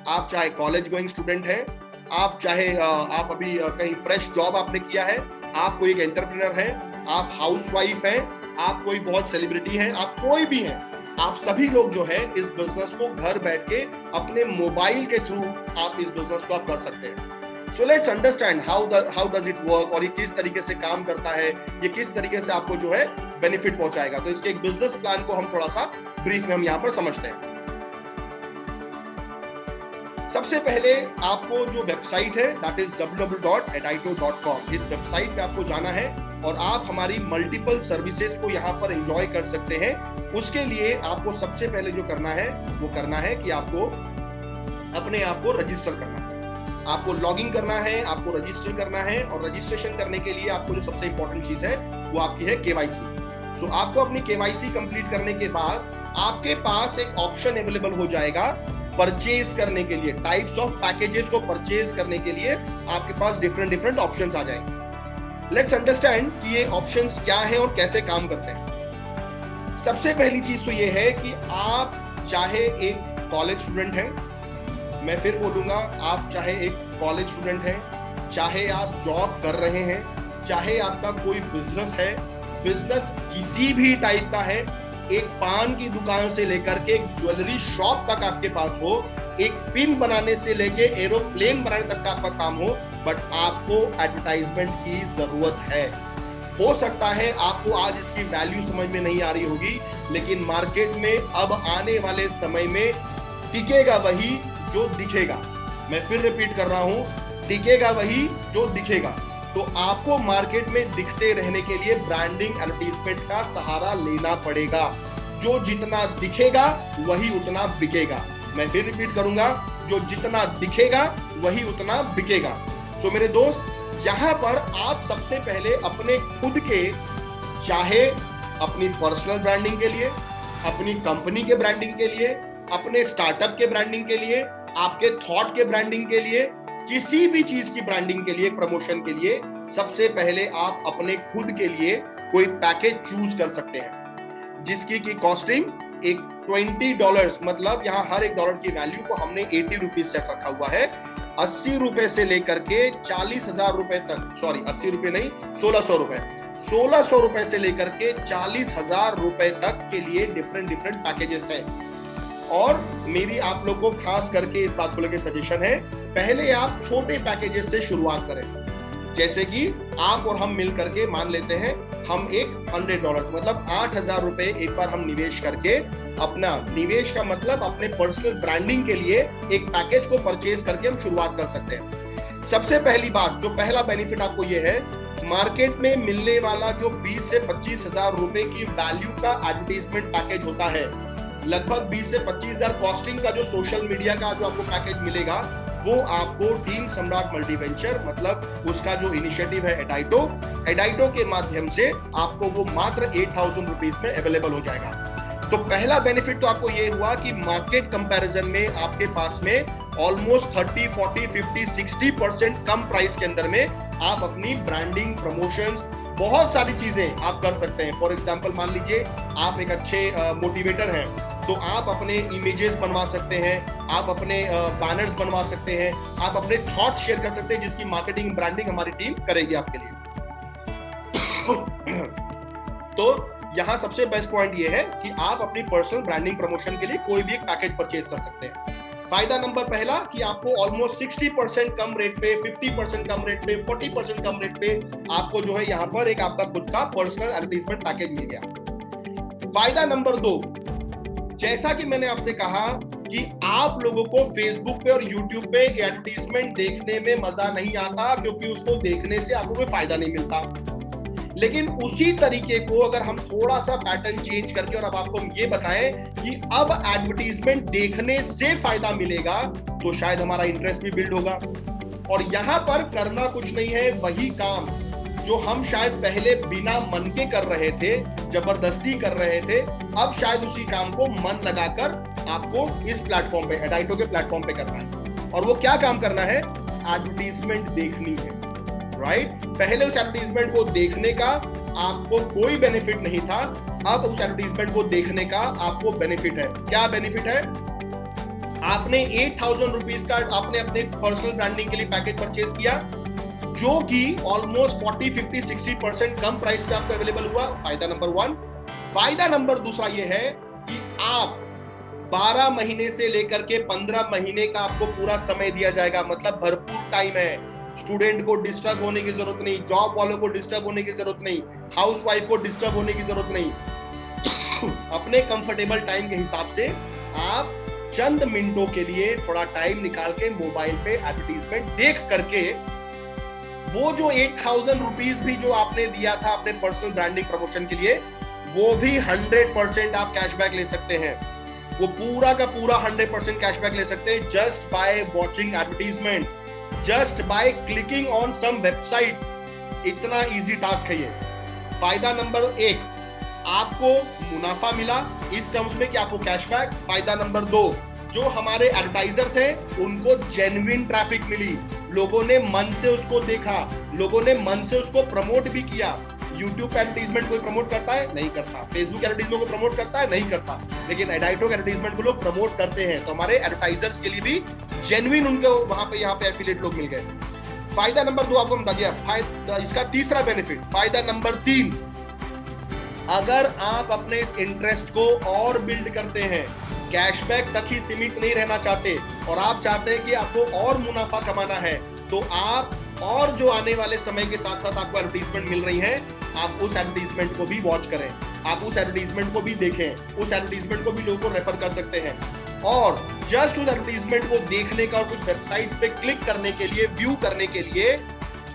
आप चाहे कॉलेज गोइंग स्टूडेंट हैं, आप चाहे आप अभी कहीं फ्रेश जॉब आपने किया है, आप कोई एक एंटरप्रेन्योर है, आप हाउसवाइफ हैं, आप कोई बहुत सेलिब्रिटी हैं, आप कोई भी हैं, आप सभी लोग जो है इस बिजनेस को घर बैठ के अपने मोबाइल के थ्रू आप इस बिजनेस को आप कर सकते हैं। So let's understand how does it work और ये किस तरीके से काम करता है, ये किस तरीके से आपको जो है बेनिफिट पहुंचाएगा। तो इसके एक बिजनेस प्लान को हम थोड़ा सा ब्रीफ में हम यहाँ पर समझते हैं। सबसे पहले आपको जो वेबसाइट है दैट इज www.edaito.com, इस वेबसाइट पे आपको जाना है और आप हमारी मल्टीपल सर्विसेज को यहाँ पर एंजॉय कर सकते हैं उसके लिए आपको सबसे पहले जो करना है वो करना है कि आपको अपने आप को रजिस्टर करना है, आपको लॉगिन करना है, आपको रजिस्टर करना है। और रजिस्ट्रेशन करने के लिए आपको जो सबसे इंपॉर्टेंट चीज है वो आपकी है केवाईसी। सो आपको अपनी केवाईसी कंप्लीट करने के बाद आपके पास एक ऑप्शन अवेलेबल हो जाएगा परचेज करने के लिए, टाइप्स ऑफ पैकेजेस को परचेज करने के लिए आपके पास डिफरेंट ऑप्शंस आ जाएंगे। लेट्स अंडरस्टैंड कि ये ऑप्शंस क्या हैं और कैसे काम करते हैं। सबसे पहली चीज तो ये है कि आप चाहे एक कॉलेज स्टूडेंट हैं, मैं फिर बोलूंगा, आप चाहे एक कॉलेज स्टूडेंट हैं, चाहे आप जॉब कर रहे हैं, चाहे आपका कोई बिजनेस है, बिजनेस किसी भी टाइप का है, एक पान की दुकान से लेकर के एक ज्वेलरी शॉप तक आपके पास हो, एक पिन बनाने से लेके एरोप्लेन बनाने तक का आपका काम हो, बट आपको एडवर्टाइजमेंट की जरूरत है। हो सकता है आपको आज इसकी वैल्यू समझ में नहीं आ रही होगी, लेकिन मार्केट में अब आने वाले समय में टिकेगा वही जो दिखेगा। मैं फिर रिपीट कर रहा हूं, टिकेगा वही जो दिखेगा। तो आपको मार्केट में दिखते रहने के लिए ब्रांडिंग एडवर्टाइजमेंट का सहारा लेना पड़ेगा। जो जितना दिखेगा वही उतना बिकेगा। मैं फिर रिपीट करूंगा, जो जितना दिखेगा वही उतना बिकेगा। तो मेरे दोस्त, यहां पर आप सबसे पहले अपने खुद के, चाहे अपनी पर्सनल ब्रांडिंग के लिए, अपनी कंपनी के ब्रांडिंग के लिए, अपने स्टार्टअप के ब्रांडिंग के लिए, आपके थॉट के ब्रांडिंग के लिए, किसी भी चीज की ब्रांडिंग के लिए, प्रमोशन के लिए, सबसे पहले आप अपने खुद के लिए कोई पैकेज चूज कर सकते हैं जिसकी की कॉस्टिंग एक $20, मतलब यहाँ हर एक डॉलर की वैल्यू को हमने 80 रुपीज सेट रखा हुआ है। 80 रुपए से लेकर के 40,000 रुपए तक, सॉरी 80 रुपए नहीं, 1600 रुपए, 1600 रुपए से लेकर के 40,000 रुपए तक के लिए डिफरेंट पैकेजेस हैं। और मेरी आप लोग को खास करके इस बात को लेकर सजेशन है, पहले आप छोटे पैकेजेस से शुरुआत करें। जैसे कि आप और हम मिल करके मान लेते हैं, हम एक $100 मतलब 8,000 रुपए एक बार हम निवेश करके, अपना निवेश का मतलब अपने पर्सनल ब्रांडिंग के लिए एक पैकेज को परचेज करके हम शुरुआत कर सकते हैं। सबसे पहली बात, जो पहला बेनिफिट आपको ये है, मार्केट में मिलने वाला जो 20 से 25,000 रुपए की वैल्यू का एडवर्टाइजमेंट पैकेज होता है, लगभग 20 से 25,000 कॉस्टिंग का जो सोशल मीडिया का जो आपको पैकेज मिलेगा, वो आपको टीम सम्राट मल्टीवेंचर, मतलब उसका जो इनिशिएटिव है एडाइटो के माध्यम से आपको वो मात्र 8,000 रुपीज में अवेलेबल हो जाएगा। तो पहला बेनिफिट तो आपको ये हुआ कि मार्केट कंपैरिजन में आपके पास में ऑलमोस्ट 30, 40, 50, 60% कम प्राइस के अंदर में आप अपनी ब्रांडिंग, प्रमोशंस, बहुत सारी चीजें आप कर सकते हैं। फॉर एग्जांपल मान लीजिए आप एक अच्छे मोटिवेटर हैं, तो आप अपने इमेजेस बनवा सकते हैं, आप अपने बैनर्स बनवा सकते हैं, आप अपने थॉट्स शेयर कर सकते हैं, जिसकी मार्केटिंग, ब्रांडिंग हमारी टीम करेगी आपके लिए। तो यहाँ सबसे बेस्ट पॉइंट ये है कि आप अपनी पर्सनल ब्रांडिंग प्रमोशन के लिए कोई भी एक पैकेज परचेज कर सकते हैं। फायदा नंबर पहला कि आपको ऑलमोस्ट 60% कम रेट पे, 50% कम रेट पे, 40% कम रेट पे आपको जो है यहाँ पर एक आपका खुद का पर्सनल एडवर्टाइजमेंट पैकेज मिल गया। फायदा नंबर 2, जैसा कि मैंने आपसे कहा कि आप लोगों को फेसबुक पे और यूट्यूब पे एडवर्टाइजमेंट देखने में मजा नहीं आता, क्योंकि उसको देखने से आपको कोई फायदा नहीं मिलता। लेकिन उसी तरीके को अगर हम थोड़ा सा पैटर्न चेंज करके और अब आपको ये बताएं कि अब एडवर्टाइजमेंट देखने से फायदा मिलेगा, तो शायद हमारा इंटरेस्ट भी बिल्ड होगा। और यहां पर करना कुछ नहीं है, वही काम जो हम शायद पहले बिना मन के कर रहे थे, जबरदस्ती कर रहे थे, अब शायद उसी काम को मन लगाकर आपको इस प्लेटफॉर्म पे, एडाइटो के प्लेटफॉर्म पे करना है। और वो क्या काम करना है? एडवर्टाइजमेंट देखनी है, राइट? पहले उस एडवर्टाइजमेंट को देखने का आपको कोई बेनिफिट नहीं था, अब उस एडवर्टाइजमेंट को देखने का आपको बेनिफिट है। क्या बेनिफिट है? आपने 8,000 रुपीज का आपने अपने पर्सनल ब्रांडिंग के लिए पैकेज परचेज किया, जो कि ऑलमोस्ट 40, 50, 60% कम प्राइस पे आपको अवेलेबल हुआ। फायदा नंबर 1। फायदा नंबर 2 ये है कि आप 12 महीने से लेकर के 15 महीने का आपको पूरा समय दिया जाएगा, मतलब भरपूर टाइम है। स्टूडेंट को डिस्टर्ब होने की जरूरत नहीं, जॉब वालों को डिस्टर्ब होने की जरूरत नहीं, हाउसवाइफ को डिस्टर्ब होने की जरूरत नहीं। अपने कंफर्टेबल टाइम के हिसाब से आप चंद मिनटों के लिए थोड़ा टाइम निकाल के मोबाइल पे एडवर्टाइजमेंट देख करके वो जो 8,000 रुपीज भी जो आपने दिया था अपने पर्सनल ब्रांडिंग प्रमोशन के लिए, वो भी 100% आप कैशबैक ले सकते हैं। वो पूरा का पूरा 100% कैशबैक ले सकते हैं just by watching advertisement, just by clicking on some websites. इतना इजी टास्क है ये। फायदा नंबर 1, आपको मुनाफा मिला इस टर्म्स में कि आपको कैशबैक। फायदा नंबर 2, जो हमारे एडवर्टाइजर्स हैं उनको जेन्युइन ट्रैफिक मिली, लोगों ने मन से उसको देखा, लोगों ने मन से उसको प्रमोट भी किया। YouTube एडवर्टीजमेंट कोई प्रमोट करता है? नहीं करता। Facebook एडवर्टीजमेंट को प्रमोट करता है? नहीं करता। लेकिन एडाइटो के एडवर्टीजमेंट को लोग प्रमोट करते हैं, तो हमारे एडवर्टाइजर्स के लिए भी जेन्युइन उनको वहां पे यहाँ पे एफिलिएट लोग मिल गए। फायदा नंबर 2 आपको बता दिया। इसका तीसरा बेनिफिट, फायदा नंबर 3, अगर आप अपने इस इंटरेस्ट को और बिल्ड करते हैं, कैशबैक तक ही सीमित नहीं रहना चाहते और आप चाहते हैं कि आपको और मुनाफा कमाना है, तो आप और जो आने वाले समय के साथ साथ आपको एडवर्टीजमेंट मिल रही है, आप उस एडवर्टीजमेंट को भी वॉच करें, आप उस एडवर्टीजमेंट को भी देखें, उस एडवर्टीजमेंट को भी लोगों को रेफर कर सकते हैं। और जस्ट उस एडवर्टीजमेंट को देखने का और कुछ वेबसाइट पे क्लिक करने के लिए, व्यू करने के लिए,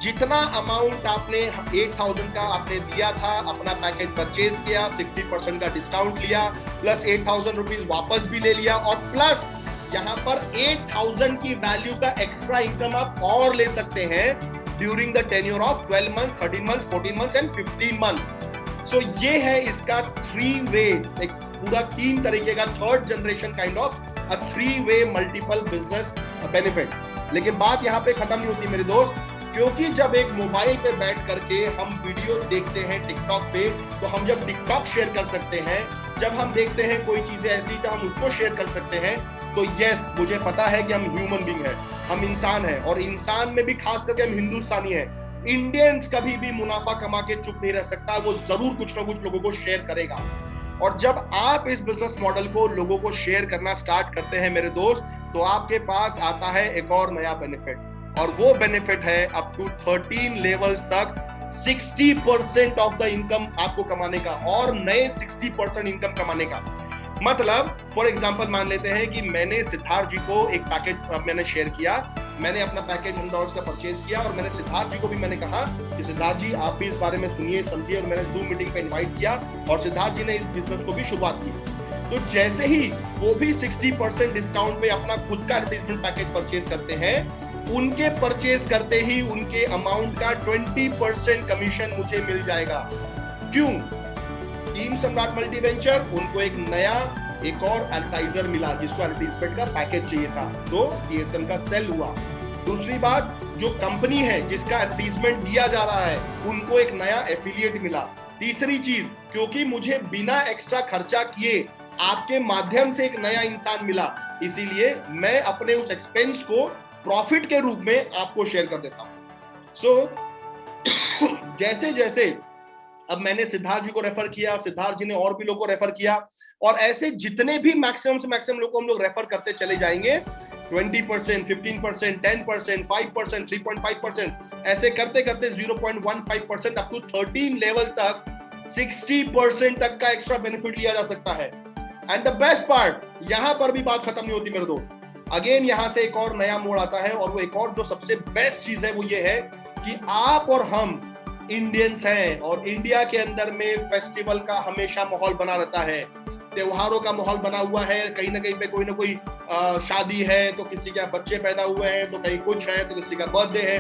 जितना अमाउंट आपने 8,000 का आपने दिया था, अपना पैकेज परचेज किया, 60% का डिस्काउंट लिया, प्लस 8,000 रुपीज वापस भी ले लिया, और प्लस यहाँ पर 8,000 की वैल्यू का एक्स्ट्रा इनकम आप और ले सकते हैं during the tenure of 12 month, 13 month, 14 month and 15 month. So ये है इसका 3 वे, एक पूरा 3 तरीके का third generation kind of a 3 way multiple business benefit. लेकिन बात यहाँ पे खत्म नहीं होती मेरे दोस्त, क्योंकि जब एक मोबाइल पे बैठ करके हम वीडियो देखते हैं टिकटॉक पे, तो हम जब टिकटॉक शेयर कर सकते हैं, जब हम देखते हैं कोई चीजें ऐसी तो हम उसको शेयर कर सकते हैं, तो यस, मुझे पता है कि हम ह्यूमन बीइंग हैं, हम इंसान हैं, और इंसान में भी खास करके हम हिंदुस्तानी हैं। इंडियंस कभी भी मुनाफा कमा के चुप नहीं रह सकता, वो जरूर कुछ ना कुछ लोगों को शेयर करेगा। और जब आप इस बिजनेस मॉडल को लोगों को शेयर करना स्टार्ट करते हैं मेरे दोस्त, तो आपके पास आता है एक और नया बेनिफिट, और वो बेनिफिट है अप टू 13 लेवल्स तक 60% ऑफ द इनकम आपको कमाने का, और नए 60% इनकम कमाने का। मतलब फॉर एग्जांपल मान लेते हैं कि मैंने सिद्धार्थ जी को एक पैकेज मैंने शेयर किया, मैंने अपना पैकेज $100 का परचेज किया, और मैंने सिद्धार्थ जी को भी मैंने कहा कि सिद्धार्थ जी आप भी इस बारे में सुनिए समझिए, और मैंने जूम मीटिंग पे इनवाइट किया, और सिद्धार्थ जी ने इस बिजनेस को भी शुरुआत की। तो जैसे ही वो भी 60% डिस्काउंट पे अपना खुद का एडवर्टाइजमेंट पैकेज परचेज करते हैं, उनके परचेज करते ही उनके अमाउंट का 20% कमीशन मुझे मिल जाएगा। क्यों? टीम सम्राट मल्टी वेंचर, उनको एक नया एक और एडवर्टाइजर मिला जिसको एडवर्टाइजमेंट का पैकेज चाहिए था, तो TSM का सेल हुआ। दूसरी बात, जो कंपनी है जिसका एडवर्टाइजमेंट दिया जा रहा है, उनको एक नया एफिलिएट मिला। तीसरी चीज, क्योंकि मुझे बिना एक्स्ट्रा खर्चा किए आपके माध्यम से एक नया इंसान मिला, इसीलिए मैं अपने उस एक्सपेंस को प्रॉफिट के रूप में आपको शेयर कर देता हूं। सो जैसे जैसे अब मैंने सिद्धार्थ जी को रेफर किया, सिद्धार्थ जी ने और भी लोगों को रेफर किया, और ऐसे जितने भी मैक्सिमम से मैक्सिमम लोगों को हम लोग रेफर करते चले जाएंगे, 20%, 15%, 10%, 5%, 3.5%, ऐसे करते करते 0.15% अप टू 13 लेवल तक 60% तक का एक्स्ट्रा बेनिफिट लिया जा सकता है। एंड द बेस्ट पार्ट, यहां पर भी बात खत्म नहीं होती मेरे दोस्त। अगेन यहां से एक और नया मोड़ आता है, और वो एक और जो सबसे बेस्ट चीज है वो ये है कि आप और हम इंडियंस हैं, और इंडिया के अंदर में फेस्टिवल का हमेशा माहौल बना रहता है, त्योहारों का माहौल बना हुआ है। कहीं ना कहीं पे कोई ना कोई शादी है, तो किसी के बच्चे पैदा हुए हैं, तो कहीं कुछ है, तो किसी का बर्थडे है।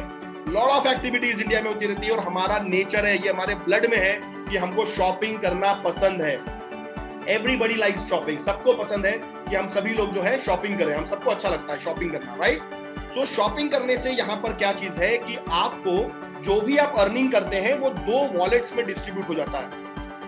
लॉट ऑफ एक्टिविटीज इंडिया में होती रहती है, और हमारा नेचर है, ये हमारे ब्लड में है कि हमको शॉपिंग करना पसंद है। एवरीबडी लाइक्स शॉपिंग, सबको पसंद है कि हम सभी लोग जो है शॉपिंग करें, हम सबको अच्छा लगता है शॉपिंग करना, राइट? सो शॉपिंग करने से यहाँ पर क्या चीज है कि आपको जो भी आप अर्निंग करते हैं वो 2 वॉलेट्स में डिस्ट्रीब्यूट हो जाता है।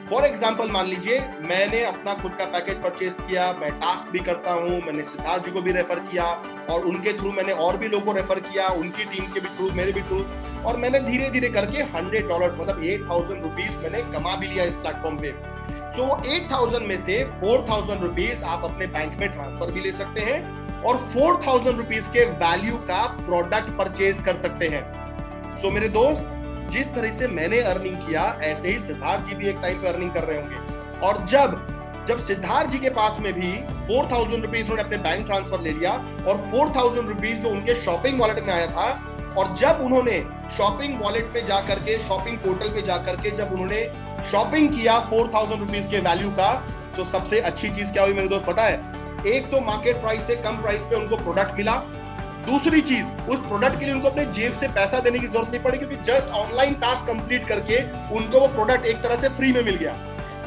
फॉर एग्जाम्पल मान लीजिए मैंने अपना खुद का पैकेज परचेज किया, मैं टास्क भी करता हूं, मैंने सिद्धार्थ जी को भी रेफर किया, और उनके थ्रू मैंने और भी लोगों को रेफर किया, उनकी टीम के भी थ्रू, मेरे भी थ्रू, और मैंने धीरे धीरे करके $100 मतलब 8,000 रुपीज मैंने कमा भी लिया इस प्लेटफॉर्म पे। सो 8,000 में से 4,000 रुपीज आप अपने बैंक में ट्रांसफर भी ले सकते हैं, और 4,000 रुपीज के वैल्यू का प्रोडक्ट परचेज कर सकते हैं। सो मेरे दोस्त, जिस तरह से मैंने अर्निंग किया, ऐसे ही सिद्धार्थ जी भी एक टाइम पे अर्निंग कर रहे होंगे। और जब सिद्धार्थ जी के पास में भी 4,000 रुपीज उन्होंने अपने बैंक ट्रांसफर ले लिया, और 4,000 रुपीज जो उनके शॉपिंग वॉलेट में आया था, और जब उन्होंने शॉपिंग वॉलेट पे जाकर के, शॉपिंग पोर्टल पे जाकर के जब उन्होंने शॉपिंग किया 4000 रुपीज के वैल्यू का, तो सबसे अच्छी चीज क्या हुई मेरे दोस्त पता है? एक तो मार्केट प्राइस से कम प्राइस पे उनको प्रोडक्ट मिला। दूसरी चीज, उस प्रोडक्ट के लिए उनको अपने जेब से पैसा देने की जरूरत नहीं पड़ी, क्योंकि जस्ट ऑनलाइन टास्क कंप्लीट करके उनको वो प्रोडक्ट एक तरह से फ्री में मिल गया।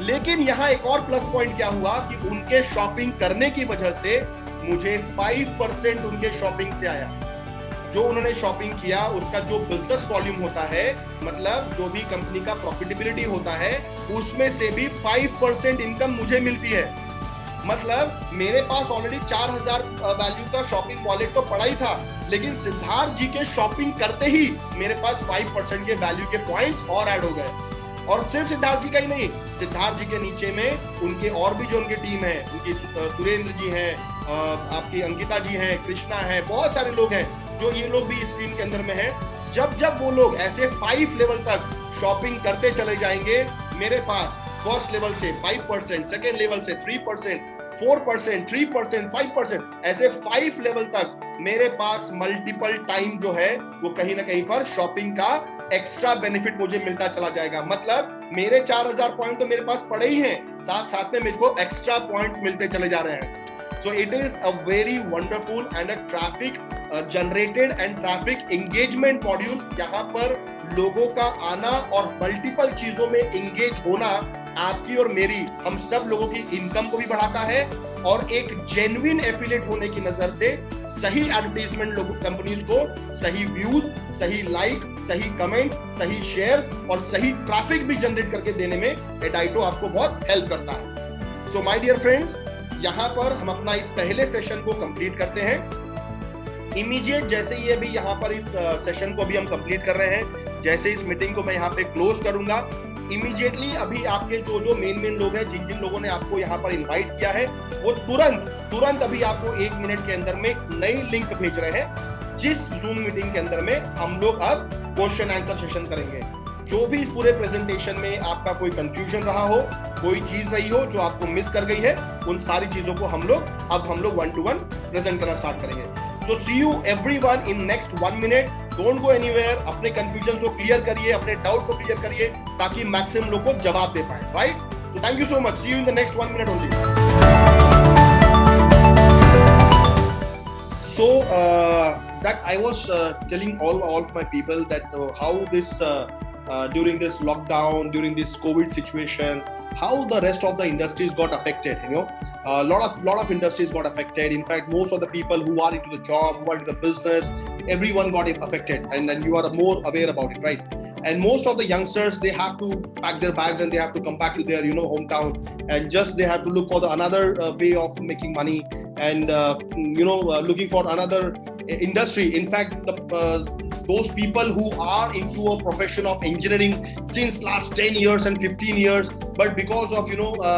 लेकिन यहाँ एक और प्लस पॉइंट क्या हुआ कि उनके शॉपिंग करने की वजह से मुझे 5% उनके शॉपिंग से आया। जो उन्होंने शॉपिंग किया उसका जो बिजनेस वॉल्यूम होता है, मतलब जो भी कंपनी का प्रॉफिटेबिलिटी होता है, उसमें से भी 5% इनकम मुझे मिलती है। मतलब मेरे पास ऑलरेडी 4000 वैल्यू का शॉपिंग वॉलेट तो पड़ा ही था, लेकिन सिद्धार्थ जी के शॉपिंग करते ही मेरे पास 5% के वैल्यू के पॉइंट्स और ऐड हो गए। और सिर्फ सिद्धार्थ जी का ही नहीं, सिद्धार्थ जी के नीचे में उनके और भी जो उनकी टीम है, उनकी सुरेंद्र जी हैं, आपकी अंकिता जी हैं, कृष्णा है, बहुत सारे लोग हैं जो ये लोग भी इस टीम के अंदर में हैं। जब जब वो लोग ऐसे 5 लेवल तक शॉपिंग करते चले जाएंगे, मेरे पास फर्स्ट लेवल से 5%, सेकेंड लेवल से 3%, 4%, 3%, 5%, ऐसे 5 लेवल तक मेरे पास मल्टीपल टाइम जो है वो कहीं ना कहीं पर शॉपिंग का एक्स्ट्रा बेनिफिट मुझे मिलता चला जाएगा। मतलब मेरे 4000 पॉइंट तो मेरे पास पड़े ही हैं, साथ साथ में मुझको एक्स्ट्रा पॉइंट्स मिलते चले जा रहे हैं। So it is a very wonderful and a traffic generated and traffic engagement module। यहाँ पर लोगों का आना और मल्टीपल चीजों में एंगेज होना आपकी और मेरी, हम सब लोगों की इनकम को भी बढ़ाता है, और एक जेन्युइन एफिलिएट होने की नजर से सही एडवर्टाइजमेंट लोगों कंपनीज को सही व्यूज, सही लाइक, सही कमेंट, सही शेयर्स और सही ट्रैफिक भी जनरेट करके देने में एडाइटो आपको बहुत हेल्प करता है। सो माय डियर फ्रेंड्स, यहाँ पर हम अपना इस पहले सेशन को कंप्लीट करते हैं। इमीडिएट जैसे ही अभी यहाँ पर इस सेशन को भी हम कंप्लीट कर रहे हैं, जैसे इस मीटिंग को मैं यहाँ पे क्लोज करूंगा, इमीडिएटली अभी आपके जो मेन लोग हैं, जिन लोगों ने आपको यहाँ पर इनवाइट किया है, वो तुरंत अभी आपको 1 मिनट के अंदर में एक नई लिंक भेज रहे हैं, जिस जूम मीटिंग के अंदर में हम लोग अब क्वेश्चन आंसर सेशन करेंगे। जो भी इस पूरे प्रेजेंटेशन में आपका कोई कंफ्यूजन रहा हो, कोई चीज रही हो जो आपको मिस कर गई है, उन सारी चीजों को हम लोग 1-to-1 प्रेजेंट करना स्टार्ट करेंगे। So see you everyone in next 1 minute. Don't go anywhere. अपने कंफ्यूजन को क्लियर करिए, अपने डाउट्स को क्लियर करिए, ताकि मैक्सिमम लोग को जवाब दे पाए। Right? So thank you so much. See you in the next 1 minute only. So that I was telling all my people that how this during this lockdown, during this COVID situation, how the rest of the industries got affected. You know, a lot of industries got affected. In fact, most of the people who are into the job, who are into the business, everyone got affected, and you are more aware about it, right? And most of the youngsters, they have to pack their bags and they have to come back to their hometown, and just they have to look for the another way of making money, and looking for another industry. In fact, those people who are into a profession of engineering since last 10 years and 15 years, but because of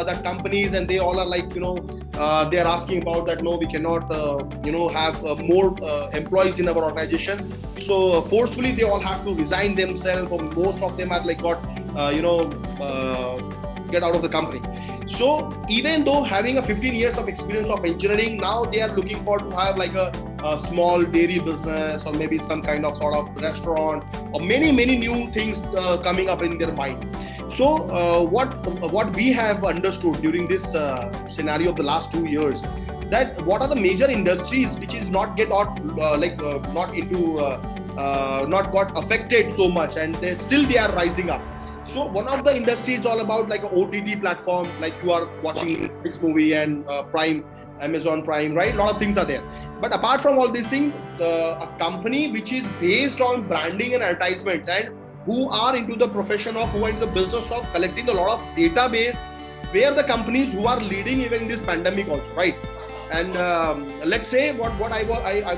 that companies, and they all are like they are asking about that, no, we cannot have more employees in our organization, so forcefully they all have to resign themselves, or most of them are like got get out of the company. So even though having a 15 years of experience of engineering, now they are looking for to have like a small dairy business, or maybe some kind of sort of restaurant, or many new things coming up in their mind. So what we have understood during this scenario of the last 2 years, that what are the major industries which is not got affected so much, and they are rising up. So one of the industries is all about like an OTT platform, like you are watching Netflix movie and Prime, Amazon Prime, right? A lot of things are there. But apart from all these things, a company which is based on branding and advertisements, and who are into the profession of, who are into the business of collecting a lot of database, where the companies who are leading even in this pandemic also, right? And let's say what I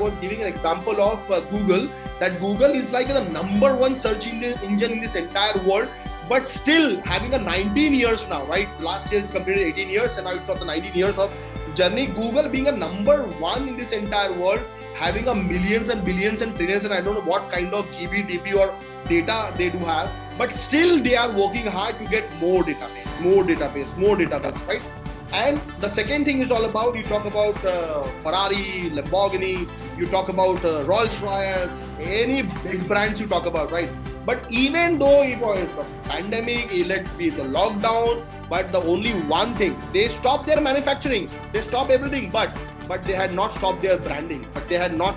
was giving an example of Google, that Google is like the number 1 search engine in this entire world, but still having a 19 years now, right? Last year it's completed 18 years, and now it's of the 19 years of journey. Google being a number 1 in this entire world, having a millions and billions and trillions, and I don't know what kind of GB, DB or data they do have, but still they are working hard to get more database, right? And the second thing is all about, you talk about Ferrari, Lamborghini, you talk about Rolls-Royce, any big brands you talk about, right? But even though it was a pandemic, let be the lockdown, but the only one thing, they stopped their manufacturing, they stopped everything, but they had not stopped their branding, but they had not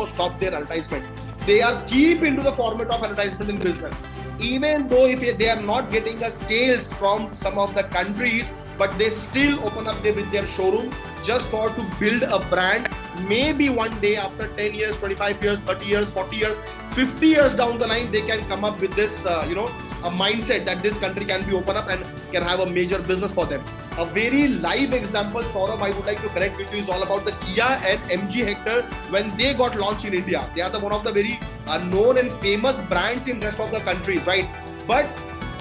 stopped their advertisement. They are deep into the format of advertisement in business. Even though if they are not getting a sales from some of the countries, but they still open up with their showroom just for to build a brand. Maybe one day after 10 years, 25 years, 30 years, 40 years, 50 years down the line, they can come up with this, a mindset that this country can be open up and can have a major business for them. A very live example, Saurabh, I would like to correct with you, is all about the Kia and MG Hector when they got launched in India. They are one of the very known and famous brands in rest of the countries, right? But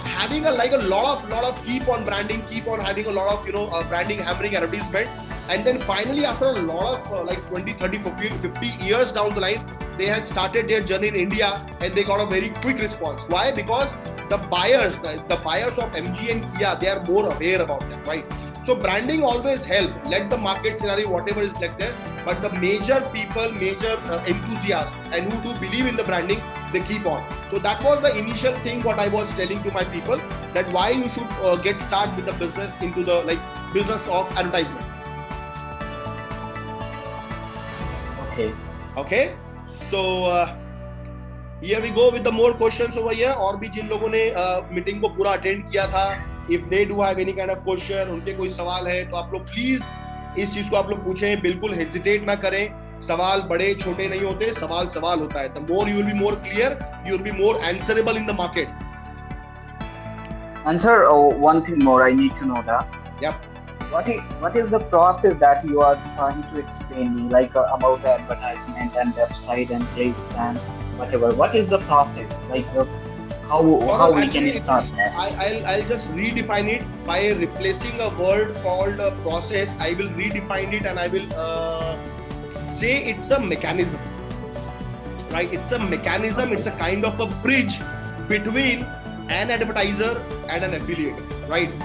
having a lot of keep on branding, keep on having a lot of branding, hammering advertisements, and then finally after a lot of 20, 30, 50 years down the line, they had started their journey in India and they got a very quick response. Why? Because the buyers of MG and Kia, they are more aware about them, right? So branding always helps. Let the market scenario, whatever is like there, but the major people, major enthusiasts and who do believe in the branding, they keep on. So that was the initial thing what I was telling to my people, that why you should get started with the business into the business of advertisement. Okay. So here we go with the more questions over here. और भी जिन लोगों ने meeting को पूरा attend किया था, if they do have any kind of question, उनके कोई सवाल है तो आप लोग प्लीज इस चीज को आप लोग पूछें, बिल्कुल हेजिटेट ना करें. सवाल बड़े छोटे नहीं होते, सवाल होता है. The more you will be more clear, you will be more answerable in the market. And sir, one thing more I need to know that. Yep. What is the process that you are trying to explain me, like about the advertisement and website and clicks and whatever? What is the process? How we can start that? I'll just redefine it by replacing a word called process. I will redefine it and I will say it's a mechanism, right? It's a mechanism. It's a kind of a bridge between an advertiser and an affiliate, right?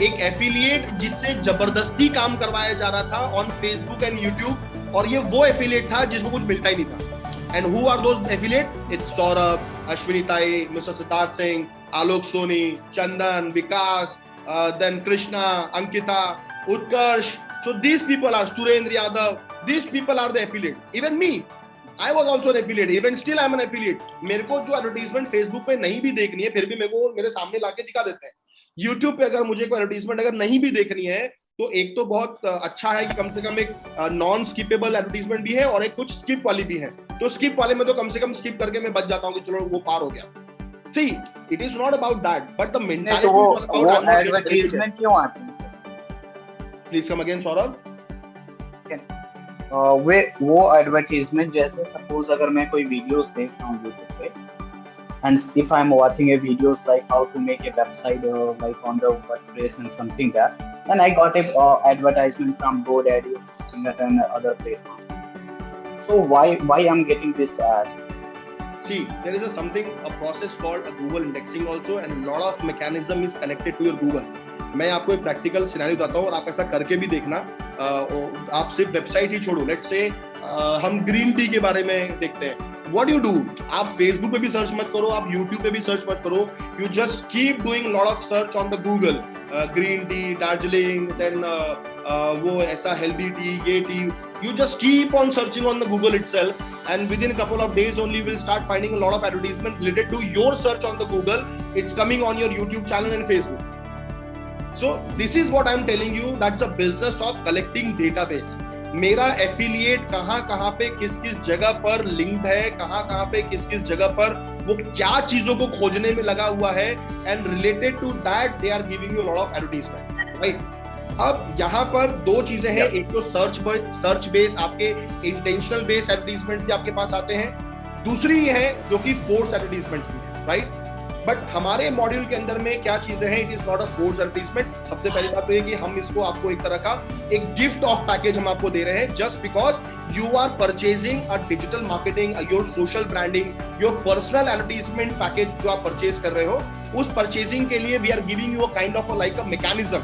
एक affiliate जिससे जबरदस्ती काम करवाया जा रहा था on Facebook and YouTube, और ये वो एफिलिएट था जिसको कुछ मिलता ही नहीं था. And who are those affiliate? It's Saurabh, Ashwini Tai, mister Siddharth Singh, Alok Soni, Chandan, Vikas, then Krishna, Ankita, Utkarsh. So these people are Surendra Yadav. These people are the affiliates. Even me, I was also an affiliate. Even still I am an affiliate. मेरे को जो advertisement Facebook पे नहीं भी देखनी है, फिर भी मेरे को मेरे सामने लाके दिखा देते हैं. YouTube पे अगर मुझे कोई एडवर्टाइजमेंट अगर नहीं भी देखनी है, तो एक तो बहुत अच्छा है कि कम से कम एक नॉन स्किपेबल एडवर्टाइजमेंट भी है और एक कुछ स्किप वाली भी है. तो स्किप वाले में तो कम से कम स्किप करके मैं बच जाता हूँ कि चलो वो पार हो गया. See, it is not about that, but the mentality is about advertisement क्यों आते हैं? Please come again, Saurabh. वो एडवर्टाइजमेंट जैसे सपोज अगर मैं कोई वीडियोस देख रहा हूँ YouTube पे, and if I'm watching a videos like how to make a website like on the WordPress and something that, then I got a advertisement from GoDaddy and other platform. So why I'm getting this ad? See, there is a process called a Google indexing also, and a lot of mechanism is connected to your Google. मैं आपको एक practical scenario बताता हूँ और आप ऐसा करके भी देखना. आप सिर्फ वेबसाइट ही छोड़ो. लेट्स से हम ग्रीन टी के बारे में देखते हैं. What do you do? आप Facebook पे भी सर्च मत करो, आप YouTube पे भी सर्च मत करो. You just keep doing lot of search on the Google. Green tea, Darjeeling, then वो ऐसा healthy tea, ये tea. You just keep on searching on the Google itself, and within a couple of days only you will start finding a lot of advertisement related to your search on the Google. It's coming on your YouTube channel and Facebook. So this is what I'm telling you. That's a business of collecting database. मेरा affiliate कहाँ पे किस जगह पर linked है, कहाँ पे किस जगह पर वो क्या चीजों को खोजने में लगा हुआ है, and related to that they are giving you lot of advertisement, right? अब यहाँ पर दो चीजें हैं. एक तो सर्च बेस, आपके इंटेंशनल बेस एडवर्टाइजमेंट भी आपके पास आते हैं. दूसरी है जो कि फोर्स एडवर्टाइजमेंट भी है, राइट? बट हमारे मॉड्यूल के अंदर में क्या चीजें हैं? It is not a force advertisement. सबसे पहली बात तो ये कि हम इसको आपको एक तरह का एक गिफ्ट ऑफ पैकेज हम आपको दे रहे हैं, just because you are purchasing a digital marketing, your social branding, your personal advertisement package जो आप परचेज कर रहे हो, उस परचेजिंग के लिए we are giving you a kind of like a mechanism.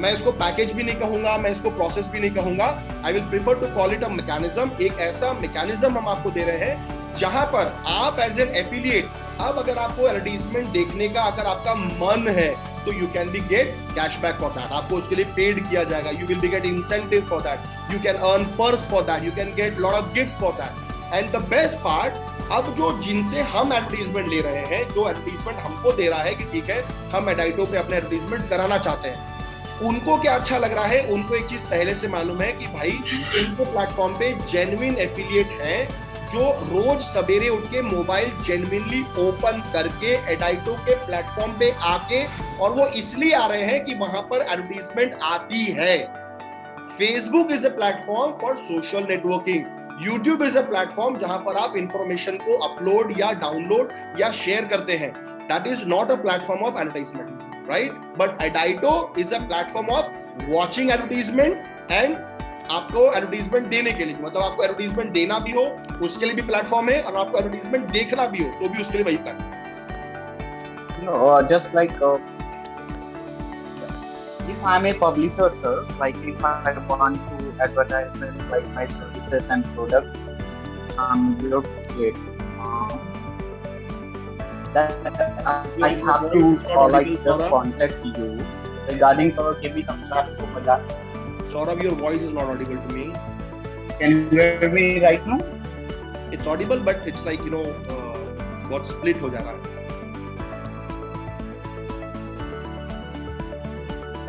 मैं इसको पैकेज भी नहीं कहूंगा, मैं इसको प्रोसेस भी नहीं कहूंगा, I will prefer to call it a mechanism. एक ऐसा मैकेनिज्म हम आपको दे रहे हैं जहां पर आप एज एन एफिलिएट, अब अगर आपको एडवर्टाइजमेंट देखने का अगर आपका मन है तो you can be get cashback for that, आपको उसके लिए पेड किया जाएगा, you will be get incentive for that, you can earn purse for that, you can get lot of gift for that. And the best part, अब जो जिनसे हम advertisement ले रहे हैं, जो एडवर्टाइजमेंट हमको दे रहा है कि ठीक है हम एडाइटो पे अपने एडवर्टाइजमेंट कराना चाहते हैं, उनको क्या अच्छा लग रहा है, उनको एक चीज पहले से मालूम है कि भाई इनको प्लेटफॉर्म पे जेन्युइन एफिलिएट हैं जो रोज सवेरे उठ के मोबाइल जेन्युइनली ओपन करके एडाइटो के प्लेटफॉर्म पे आके, और वो इसलिए आ रहे हैं कि वहां पर एडवर्टाइजमेंट आती है। Facebook is a platform for social networking, YouTube is a platform जहां पर आप इंफॉर्मेशन को अपलोड या डाउनलोड या शेयर करते हैं, that is not a platform of advertisement, right? But Adaito is a platform of watching advertisement and आपको advertisement देने के लिए, मतलब आपको एडवर्टाइजमेंट देना भी हो उसके लिए भी प्लेटफॉर्म है, और आपको एडवर्टाइजमेंट देखना भी हो तो भी उसके लिए वही platform. Just like if I'm a publisher, sir, like if I want to advertise like my services and product on your page, that I have to like just contact you regarding के भी समझा तो मजा। Saurabh, your voice is not audible to me. Can you hear me right now? It's audible, but it's like got split हो जा रहा है।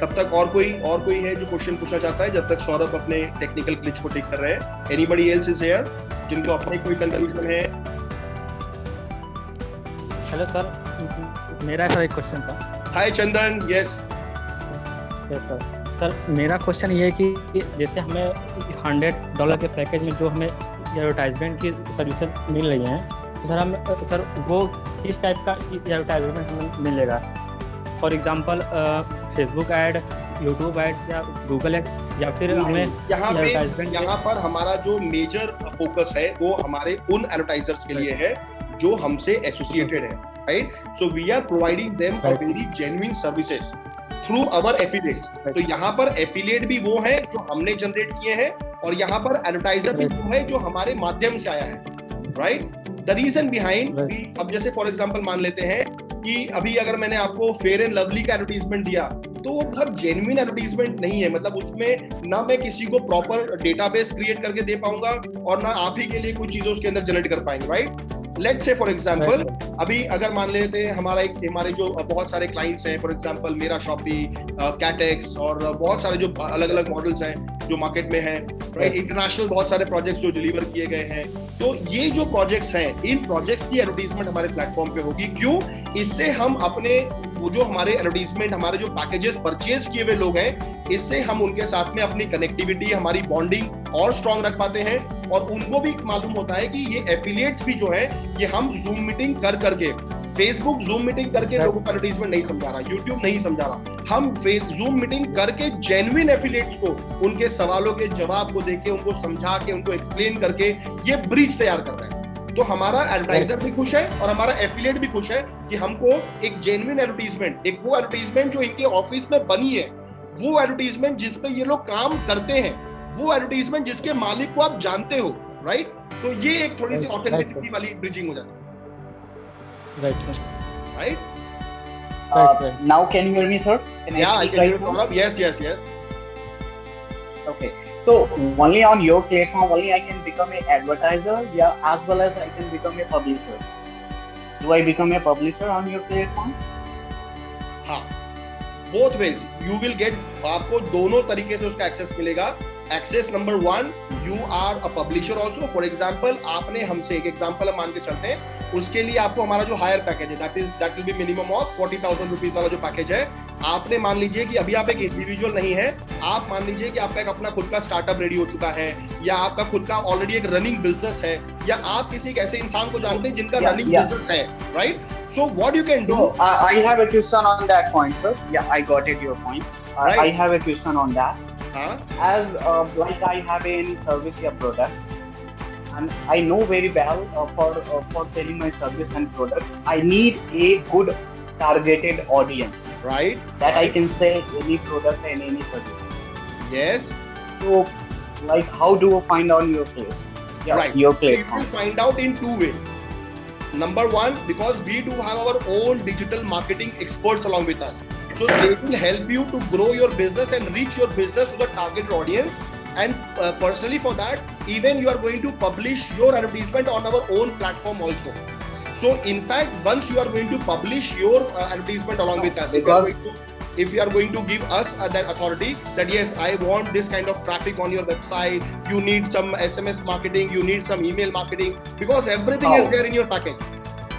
तब तक और कोई है जो क्वेश्चन पूछना चाहता है जब तक सौरभ अपने टेक्निकल ग्लिच को ठीक कर रहे हैं? एनीबडी एल्स इज हियर जिनको अपने कोई कंफ्यूजन है? हेलो सर, मेरा सर एक क्वेश्चन था। हाय चंदन, यस सर। सर मेरा क्वेश्चन ये है कि जैसे हमें $100 के पैकेज में जो हमें एडवर्टाइजमेंट की सर्विसेज मिल रही हैं, तो सर वो किस टाइप का एडवर्टाइजमेंट हमें मिलेगा? For example Facebook ad, YouTube ads या गूगल ऐड, या फिर हमें यहाँ पर हमारा जो मेजर फोकस है वो हमारे उन एडवर्टाइजर्स के लिए है जो हमसे एसोसिएटेड है, right? So we are providing them a very genuine services through our affiliates. तो यहाँ पर एफिलिएट भी वो है जो हमने जनरेट किए हैं, और यहाँ पर एडवर्टाइजर भी वो है जो हमारे माध्यम से आया है, राइट? द रीजन बिहाइंड, अब जैसे फॉर एग्जांपल मान लेते हैं कि अभी अगर मैंने आपको फेयर एंड लवली का एडवर्टाइजमेंट दिया तो वो बहुत जेन्युइन एडवर्टाइजमेंट नहीं है, मतलब उसमें ना मैं किसी को प्रॉपर डेटाबेस क्रिएट करके दे पाऊंगा और ना आप ही के लिए कुछ चीजें उसके अंदर जनरेट कर पाएंगे, right? Let's say for example अभी अगर मान लेते हैं हमारे जो बहुत सारे क्लाइंट्स हैं, फॉर एग्जांपल मेरा शॉपी, कैटेक्स और बहुत सारे जो अलग अलग मॉडल्स हैं जो मार्केट में हैं, राइट? इंटरनेशनल बहुत सारे प्रोजेक्ट्स जो डिलीवर किए गए हैं, तो ये जो प्रोजेक्ट्स हैं, इन प्रोजेक्ट्स की एडवर्टाइजमेंट हमारे प्लेटफॉर्म पे होगी। क्यों? इससे हम अपने वो जो हमारे एडवर्टाइजमेंट, हमारे जो पैकेजेस परचेज किए हुए लोग हैं, इससे हम उनके साथ में अपनी कनेक्टिविटी, हमारी बॉन्डिंग और स्ट्रॉन्ग रख पाते हैं, और उनको भी मालूम होता है कि ये एफिलिएट्स भी जो है ये हम जूम मीटिंग कर करके, फेसबुक जूम मीटिंग करके लोगों को एडवर्टाइजमेंट नहीं समझा रहा, यूट्यूब नहीं समझा रहा, हम जूम मीटिंग करके जेन्युइन एफिलिएट्स को उनके सवालों के जवाब को देके, उनको समझा के, उनको एक्सप्लेन करके ये ब्रिज तैयार कर रहे हैं। तो हमारा एडवर्टाइजर भी खुश है और हमारा एफिलिएट भी खुश है कि हमको एक जेन्युइन एडवर्टाइजमेंट, एक वो एडवर्टाइजमेंट जो इनके ऑफिस में बनी है, वो एडवर्टाइजमेंट जिस पे ये लोग काम करते हैं, वो एडवर्टाइजमेंट जिसके मालिक को आप जानते हो, राइट? तो ये एक थोड़ी सी ऑथेंटिसिटी वाली ब्रिजिंग हो जाती है, right? Now can you hear me, sir? Can I speak right now? Yes. Okay. So only on your platform only I can become an advertiser, yeah, as well as I can become a publisher. Do I become a publisher on your platform? हाँ, both ways you will get, आपको दोनों तरीके से उसका access मिलेगा। Access number 1, you are a publisher also. For example, आपने हमसे एक एग्जाम्पल हम मान के चलते हैं, उसके लिए आपको हमारा जो हायर पैकेज है that will be minimum of 40,000 rupees वाला जो पैकेज है, आपने मान लीजिए कि अभी आप एक इंडिविजुअल नहीं है, आप मान लीजिए कि आपका एक अपना खुद का स्टार्टअप रेडी हो चुका है, या आपका खुद का ऑलरेडी एक रनिंग बिजनेस है, या आप किसी एक ऐसे इंसान को जानते हैं जिनका रनिंग बिजनेस है, right? So what you can do? I have a question on that point, sir. Yeah, I got it, your point. Right. I have a question on that. As like I have any service or product, and I know very well for selling my service and product, I need a good targeted audience. Right. That I can say any product and any service. Yes. So, like, how do you find on your place? Yeah, Right. your We will platform. find out in two ways. Number one, because we do have our own digital marketing experts along with us. So they will help you to grow your business and reach your business to the target audience. And personally for that, even you are going to publish your advertisement on our own platform also. So in fact, once you are going to publish your advertisement along with us, if you are going to give us that authority that yes, I want this kind of traffic on your website, you need some SMS marketing, you need some email marketing, because everything is there in your package.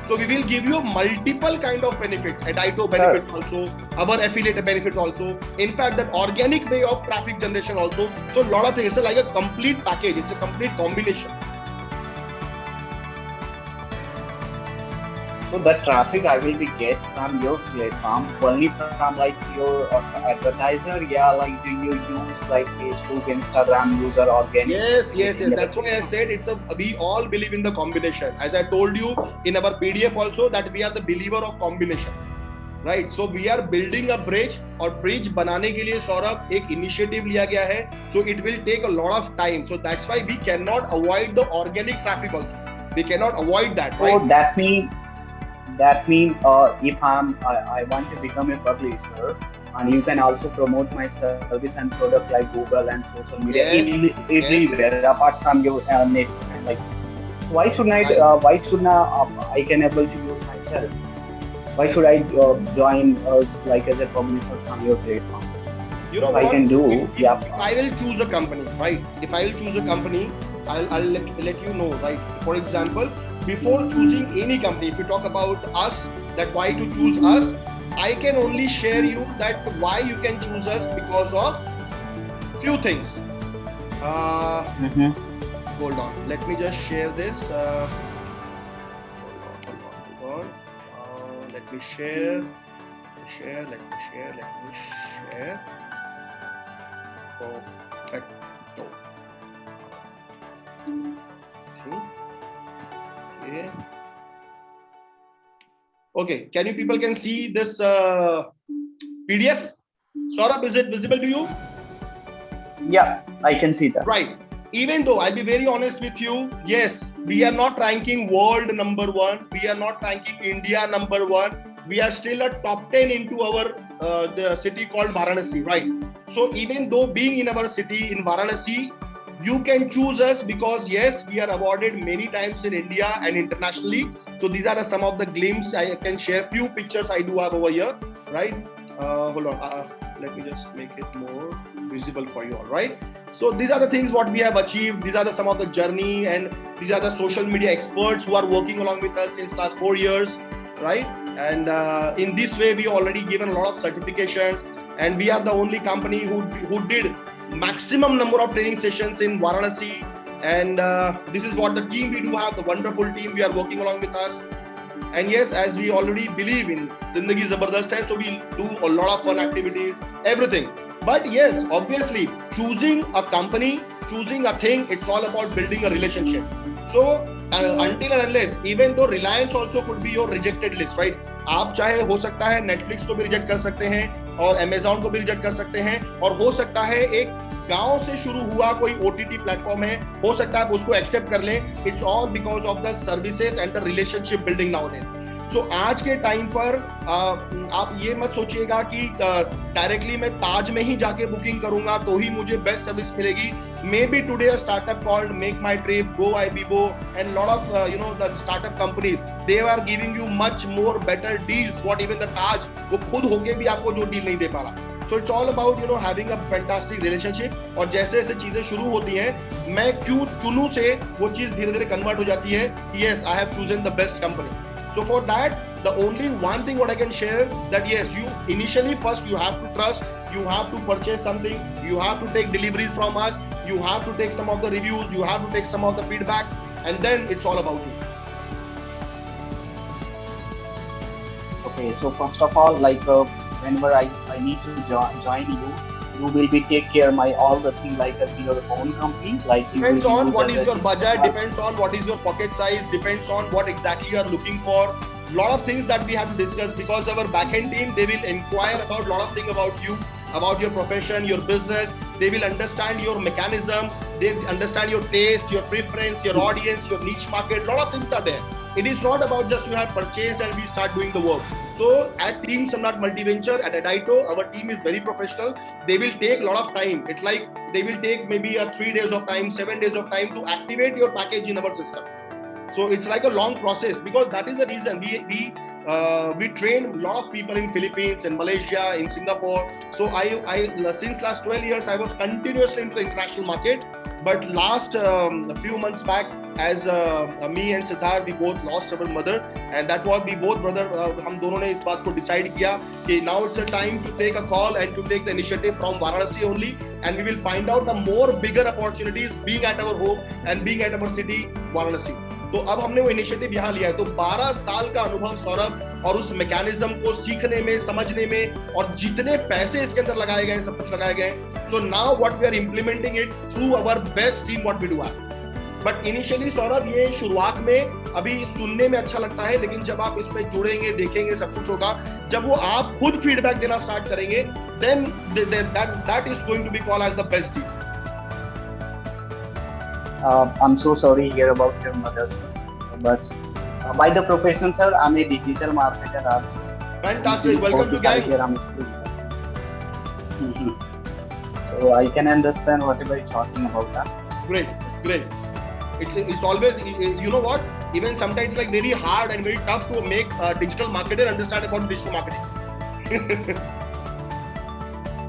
So we will give you multiple kind of benefits, Adito benefits also, our affiliate benefits also. In fact, that organic way of traffic generation also. So a lot of things. It's like a complete package. It's a complete combination. So the traffic I will be get from your platform only from like your advertiser. Yeah, like do you use like Facebook, Instagram, user organic? Yes. That's why I said we all believe in the combination. As I told you in our PDF also that we are the believer of combination. Right, so we are building a bridge और bridge बनाने के लिए सौरभ एक initiative लिया गया है. So it will take a lot of time. So that's why we cannot avoid the organic traffic also. We cannot avoid that. Right? So that mean if I want to become a publisher, and you can also promote my service and product like Google and social media everywhere apart from your net. Like why should I can able to use myself? Why should I join like as a publisher from your platform? You know what I can do? If I will choose a company, right? If I will choose a company, I'll let you know, right? For example, before choosing any company, if you talk about us, that why to choose us, I can only share you that why you can choose us because of few things. Hold on, let me just share this. Hold on. Let me share. Let me share. Perfecto. See? Okay. Okay. Can you people can see this PDF? Saurabh, is it visible to you? Yeah, I can see that. Right. Even though I'll be very honest with you, yes, we are not ranking world number 1. We are not ranking India number 1. We are still a top 10 into our the city called Varanasi, right? So even though being in our city in Varanasi, you can choose us because yes, we are awarded many times in India and internationally. So these are some of the glimpses I can share. Few pictures I do have over here, right? Hold on. Let me just make it more visible for you all, right? So these are the things what we have achieved. These are some of the journey, and these are the social media experts who are working along with us since last 4 years, right? And in this way, we already given a lot of certifications, and we are the only company who did maximum number of training sessions in Varanasi. And this is what the team we do have, the wonderful team we are working along with us. And yes, as we already believe in Zindagi Zabardast hai, so we do a lot of fun activities, everything. But yes, obviously, choosing a company, choosing a thing, it's all about building a relationship. So until and unless, even though Reliance also could be your rejected list, right? आप चाहे हो सकता है Netflix को भी reject कर सकते हैं और Amazon को भी रिजेक्ट कर सकते हैं, और हो सकता है एक गांव से शुरू हुआ कोई OTT प्लेटफॉर्म है, हो सकता है आप उसको एक्सेप्ट कर लें. It's all because of the services and the relationship building nowadays. So आज के टाइम पर आप ये मत सोचिएगा कि डायरेक्टली मैं ताज में ही जाके बुकिंग करूंगा तो ही मुझे बेस्ट सर्विस मिलेगी. Maybe today a startup called MakeMyTrip, Goibibo and lot of the startup companies, they are giving you much more better deals what even the Taj वो खुद होके भी आपको जो डील नहीं दे पा रहा. So it's all about having a fantastic relationship. और जैसे जैसे चीजें शुरू होती हैं, मैं क्यों चुनूं से वो चीज धीरे धीरे कन्वर्ट हो जाती है. Yes, I have chosen the best company. So for that, the only one thing what I can share that yes, you initially first you have to trust, you have to purchase something, you have to take deliveries from us, you have to take some of the reviews, you have to take some of the feedback, and then it's all about you. Okay, so first of all, like whenever I need to join you, you will be take care my all the thing like as your own company. Like depends on what is your budget, depends on what is your pocket size, depends on what exactly you are looking for. lot of things that we have to discuss, because our back-end team, they will inquire about lot of things about you, about your profession, your business. They will understand your mechanism, they understand your taste, your preference, your audience, your niche market. Lot of things are there. It is not about just you have purchased and we start doing the work. So at Team Samrat Multiventure, at Adaito, our team is very professional. They will take a lot of time. It's like they will take maybe 3 days of time, 7 days of time to activate your package in our system. So it's like a long process, because that is the reason we train a lot of people in Philippines, in Malaysia, in Singapore. So I since last 12 years I was continuously into the international market. But last a few months back, as me and Siddharth, we both lost our mother, and that was we both brother हम दोनों ने इस बात को decide किया कि now it's a time to take a call and to take the initiative from Varanasi only, and we will find out the more bigger opportunities being at our home and being at our city Varanasi. तो अब हमने वो initiative यहाँ लिया है. तो 12 साल का अनुभव सौरभ, और उस मैकेनिज्म को सीखने में, समझने में, और जितने पैसे इसके अंदर लगाए गए, सब कुछ लगाए गए. So now what we are implementing it through our best team what we do have. But initially Saurabh, ये शुरुआत में अभी सुनने में अच्छा लगता है, लेकिन जब आप इसमें जुड़ेंगे, देखेंगे, सब कुछ होगा, जब वो आप खुद फीडबैक देना स्टार्ट करेंगे, then that is going to be called as the best team. I'm so sorry to hear about your mother, but by the profession, sir, I'm a digital marketer also. Fantastic. Welcome to gang. I'm still. So I can understand whatever you're talking about. Great. It's always, you know what? Even sometimes like very hard and very tough to make a digital marketer understand about digital marketing.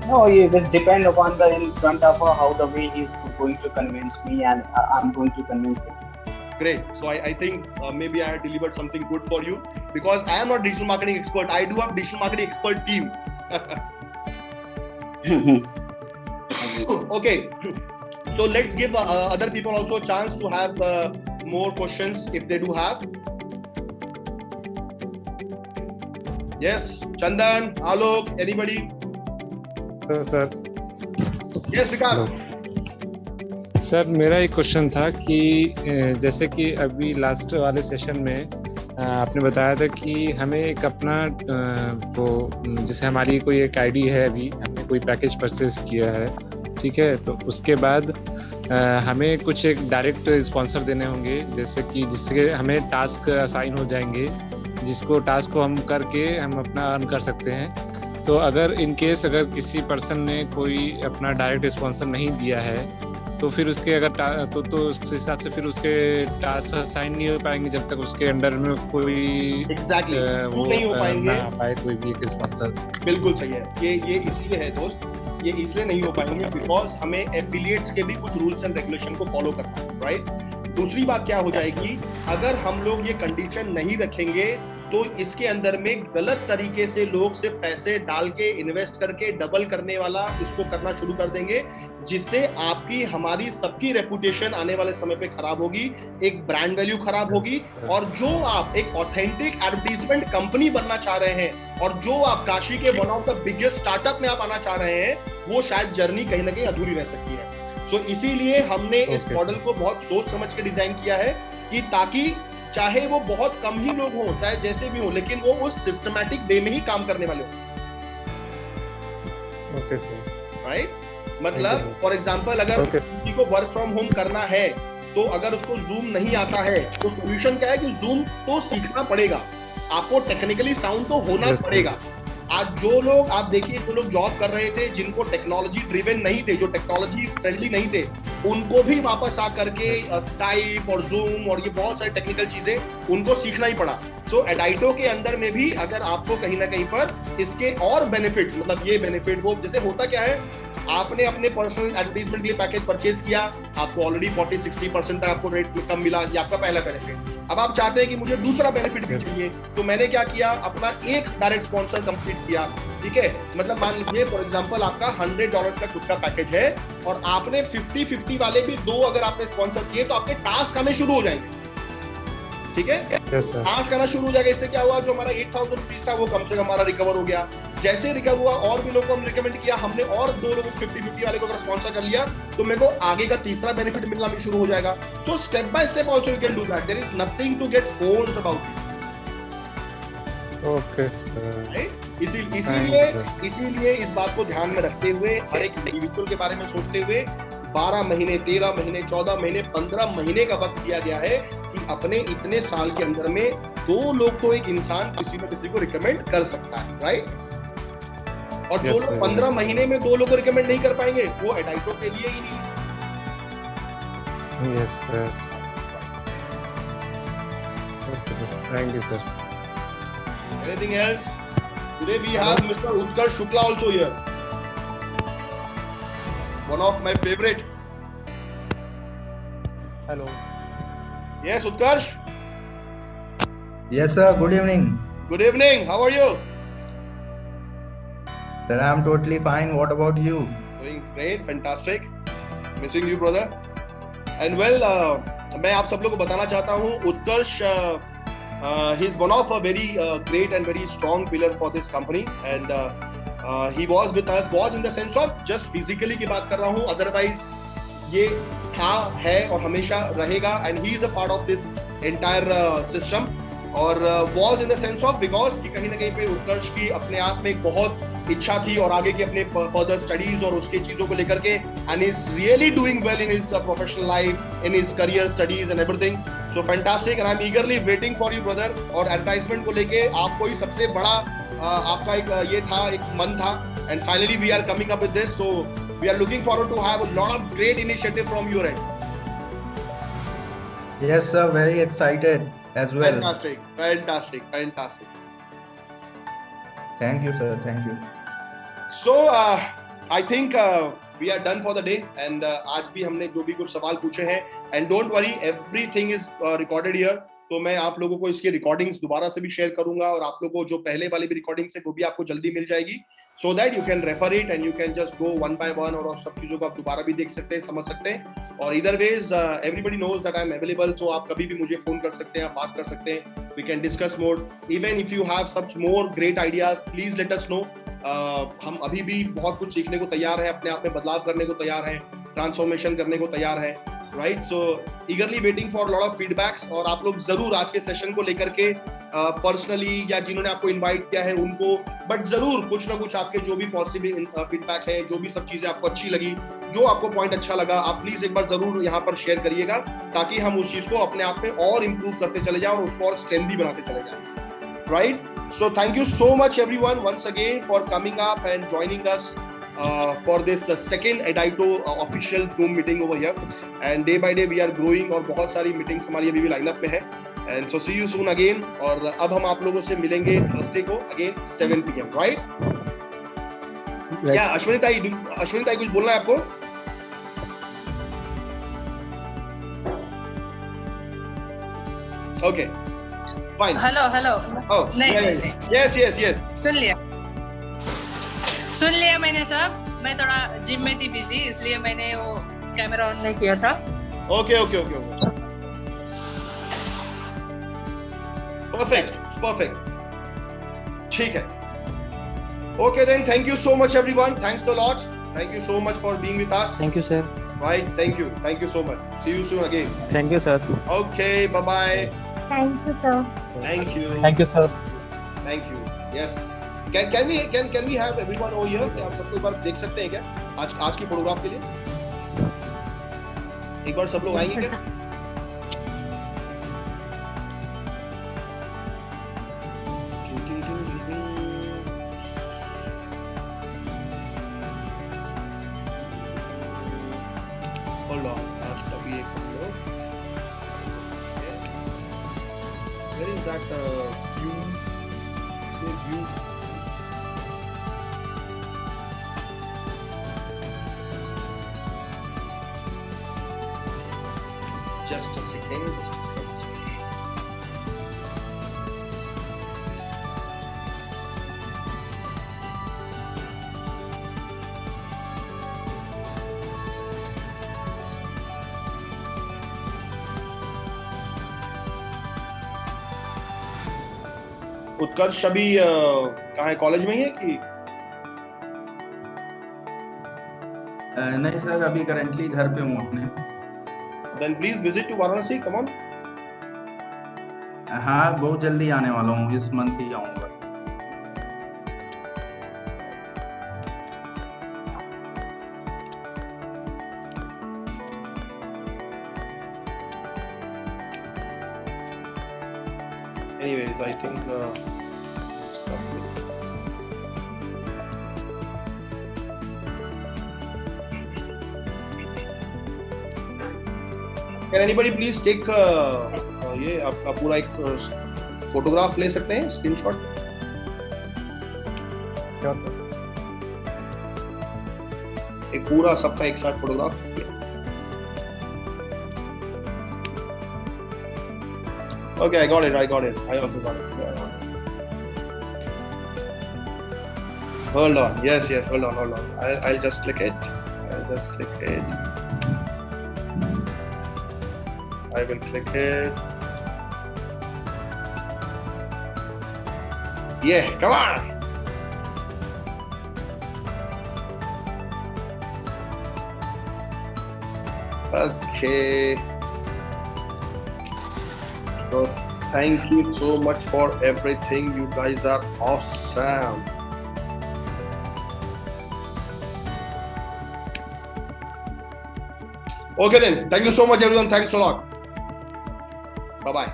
No, it will depend upon the in front of how the way he's going to convince me, and I'm going to convince him. Great. So I think maybe I have delivered something good for you, because I am not digital marketing expert. I do have digital marketing expert team. Okay. So let's give other people also a chance to have more questions if they do have. Yes, Chandan, Alok, anybody? Sir. Yes, Vikas. Sir, मेरा एक question था कि जैसे कि अभी last वाले session में आपने बताया था कि हमें एक अपना वो, जैसे हमारी कोई एक आईडी है, अभी हमने कोई पैकेज परचेज किया है, ठीक है, तो उसके बाद हमें कुछ एक डायरेक्ट स्पॉन्सर देने होंगे, जैसे कि जिससे हमें टास्क असाइन हो जाएंगे, जिसको टास्क को हम करके हम अपना अर्न कर सकते हैं. तो अगर इन केस अगर किसी पर्सन ने कोई अपना डायरेक्ट स्पॉन्सर नहीं दिया है, तो फिर उसके अगर तो उस हिसाब से फिर उसके टास्क असाइन नहीं हो पाएंगे जब तक उसके अंडर में कोई वो नहीं हो पाएंगे, ना पाए कोई भी एक स्पॉन्सर. बिल्कुल सही है. ये इसीलिए है दोस्त, ये इसलिए नहीं हो पाएंगे बिकॉज हमें एफिलिएट्स के भी कुछ रूल्स एंड रेगुलेशन को फॉलो करना है, राइट. दूसरी बात क्या हो जाएगी, अगर हम लोग ये कंडीशन नहीं रखेंगे तो इसके अंदर में गलत तरीके से लोग सिर्फ पैसे डाल के इन्वेस्ट करके डबल करने वाला इसको करना शुरू कर देंगे, जिससे आपकी, हमारी, सबकी रेपुटेशन आने वाले समय पे खराब होगी, एक ब्रांड वैल्यू खराब होगी. और जो आप एक ऑथेंटिक एडवर्टाइजमेंट कंपनी बनना चाह रहे हैं, और जो आप काशी के one of the biggest startup में आप आना चाह रहे हैं, वो शायद जर्नी कहीं ना कहीं अधूरी रह सकती है. सो इसीलिए हमने इस मॉडल को बहुत सोच समझ के डिजाइन किया है, कि ताकि चाहे वो बहुत कम ही लोग हों, चाहे जैसे भी हो, लेकिन वो उस सिस्टमैटिक वे में ही काम करने वाले हों. Okay sir. राइट. मतलब फॉर एग्जांपल अगर किसी को वर्क फ्रॉम होम करना है, तो अगर उसको जूम नहीं आता है, तो सॉल्यूशन क्या है कि जूम तो सीखना पड़ेगा, आपको टेक्निकली साउंड तो होना पड़ेगा. आज जो लोग आप देखिए, जो लोग जॉब कर रहे थे, जिनको टेक्नोलॉजी ड्रिवन नहीं थे, जो टेक्नोलॉजी फ्रेंडली नहीं थे, उनको भी वापस आ करके टाइप और जूम और ये बहुत सारी टेक्निकल चीजें उनको सीखना ही पड़ा. सो एडाइटो के अंदर में भी अगर आपको कहीं ना कहीं पर इसके और बेनिफिट, मतलब ये बेनिफिट, वो जैसे होता क्या है, आपने अपने पर्सनल एडवर्टाइजमेंट के लिए पैकेज परचेज किया, आपको ऑलरेडी 40-60% तक आपको रेट कम मिला, ये आपका पहला बेनिफिट. अब आप चाहते हैं कि मुझे दूसरा बेनिफिट भी चाहिए, तो मैंने क्या किया, अपना एक डायरेक्ट स्पॉन्सर कंप्लीट किया. ठीक है, मतलब मान लीजिए फॉर एग्जांपल आपका $100 का खुद का पैकेज है, और आपने 50-50 वाले भी 2 अगर आपने स्पॉन्सर किए, तो आपके टास्क आने शुरू हो जाएंगे. ठीक है, टास्क आना शुरू हो जाएगा. इससे क्या हुआ, जो हमारा 8,000 रुपीज था वो कम से कम हमारा रिकवर हो गया. जैसे रिकवर हुआ, और भी लोगों को हम रिकमेंड किया, हमने और 2 लोगों को 50-50 वाले को अगर स्पॉन्सर कर लिया, तो मेरे को आगे का तीसरा बेनिफिट मिलना भी शुरू हो जाएगा. तो step by step also you can do that. There is nothing to get forced about it. Okay sir. Right. Sir. इसीलिए इस बात को ध्यान में रखते हुए, हर एक इंडिविजुअल के बारे में सोचते हुए 12 महीने, 13 महीने, 14 महीने, 15 महीने का वक्त दिया गया है कि अपने इतने साल के अंदर में 2 लोग तो एक इंसान किसी न किसी को रिकमेंड कर सकता है, राइट। और जो लोग 15 महीने में 2 लोग को रिकमेंड नहीं कर पाएंगे वो एडाइटो के लिए ही नहीं। Yes sir. Okay sir, thank you sir. Anything else? Today we have Mr. Utkarsh Shukla also here. One of my favorite. Hello. Yes, Utkarsh. Yes, sir. Good evening. Good evening. How are you? Sir, I'm totally fine. What about you? Doing great, fantastic. Missing you, brother. And well, मैं आप सब लोगों को बताना चाहता हूँ, उत्कर्ष he is one of a very great and very strong pillar for this company, and he was with us, was in the sense of just physically की बात कर रहा हूँ, otherwise ये था, है और हमेशा रहेगा, and he is a part of this entire system. और was in the sense of because कि कहीं ना कहीं पे उत्कर्ष की अपने आप में एक बहुत इच्छा थी और आगे की अपने फर्दर स्टडीज और उसके चीजों को लेकर के, and is really doing well in his professional life, in his career studies and everything. So fantastic, and I'm eagerly waiting for you, brother. और एडवर्टाइजमेंट को लेके आपको ही सबसे बड़ा आपका एक ये था, एक मन था, and finally we are coming up with this. So we are looking forward to have a lot of great initiative from your end. Yes, sir. Very excited as well. Fantastic. Thank you, sir. Thank you. So I think we are done for the day, and आज भी हमने जो भी कुछ सवाल पूछे हैं, and don't worry, everything is recorded here. तो मैं आप लोगों को इसकी रिकॉर्डिंग्स दोबारा से भी शेयर करूंगा, और आप लोगों को जो पहले वाली भी रिकॉर्डिंग्स है वो भी आपको जल्दी मिल जाएगी, so that you can refer it and you can just go one by one, और सब चीजों को आप दोबारा भी देख सकते हैं, समझ सकते हैं. और either ways everybody knows that I am available, so आप कभी भी मुझे फोन कर सकते हैं, आप बात कर सकते हैं, we can discuss more. Even if you have such more great ideas, please let us know. हम अभी भी बहुत कुछ सीखने को तैयार हैं, अपने आप में बदलाव करने को तैयार हैं, ट्रांसफॉर्मेशन करने को तैयार हैं, right. So ईगरली waiting for lot of feedbacks, और आप लोग जरूर आज के सेशन को लेकर के पर्सनली या जिन्होंने आपको इनवाइट किया है उनको, बट जरूर कुछ ना कुछ आपके जो भी पॉजिटिव फीडबैक है, जो भी सब चीजें आपको अच्छी लगी, जो आपको पॉइंट अच्छा लगा, आप प्लीज एक बार जरूर यहाँ पर शेयर करिएगा, ताकि हम उस चीज को अपने आप में और इम्प्रूव करते चले जाएं और उसको और स्ट्रेंथी बनाते चले जाएं, right. So thank you so much everyone once again for coming up and joining us for this second Edaito official Zoom meeting over here, and day by day we are growing, और बहुत सारी meetings हमारी अभी भी lineup में है, and so see you soon again. और अब हम आप लोगों से मिलेंगे थर्सडे को अगेन 7 PM, राइट. क्या अश्विनी ताई कुछ बोलना है आपको? Okay. Fine. हेलो. Oh, नहीं. Yes. सुन लिया मैंने सब. मैं थोड़ा जिम में थी बिजी, इसलिए मैंने वो कैमरा ऑन नहीं किया था. Okay. Perfect. ठीक है. Okay then, thank you so much everyone. Thanks a lot. Thank you so much for being with us. Thank you, sir. Right, thank you so much. See you soon again. Thank you, sir. Okay, bye. Thank you, sir. Thank you. Thank you, sir. Thank you. Yes. Can we have everyone over here? आप सबको एक बार देख सकते हैं क्या आज की photograph के लिए? एक बार सब लोग आएंगे क्या? Hold on. अभी एक minute. Where is that view? Just a second. उत्कर्ष अभी कहाँ है, कॉलेज में ही है कि? नहीं सर, अभी करंटली घर पे हूँ अपने. Then please visit to Varanasi. Come on. हाँ, बहुत जल्दी आने वाला हूँ, इस मंथ ही आऊँगा. Anyways, I think can anybody please take ये आपका पूरा एक फोटोग्राफ ले सकते हैं, स्क्रीनशॉट? एक पूरा सबका एक साथ photograph. Okay, I got it. I also got it. Hold on. Yes. Hold on. I'll just click it. I will click it. Yeah, come on. Okay. So thank you so much for everything. You guys are awesome. Okay then. Thank you so much everyone. Thanks a lot. Bye bye.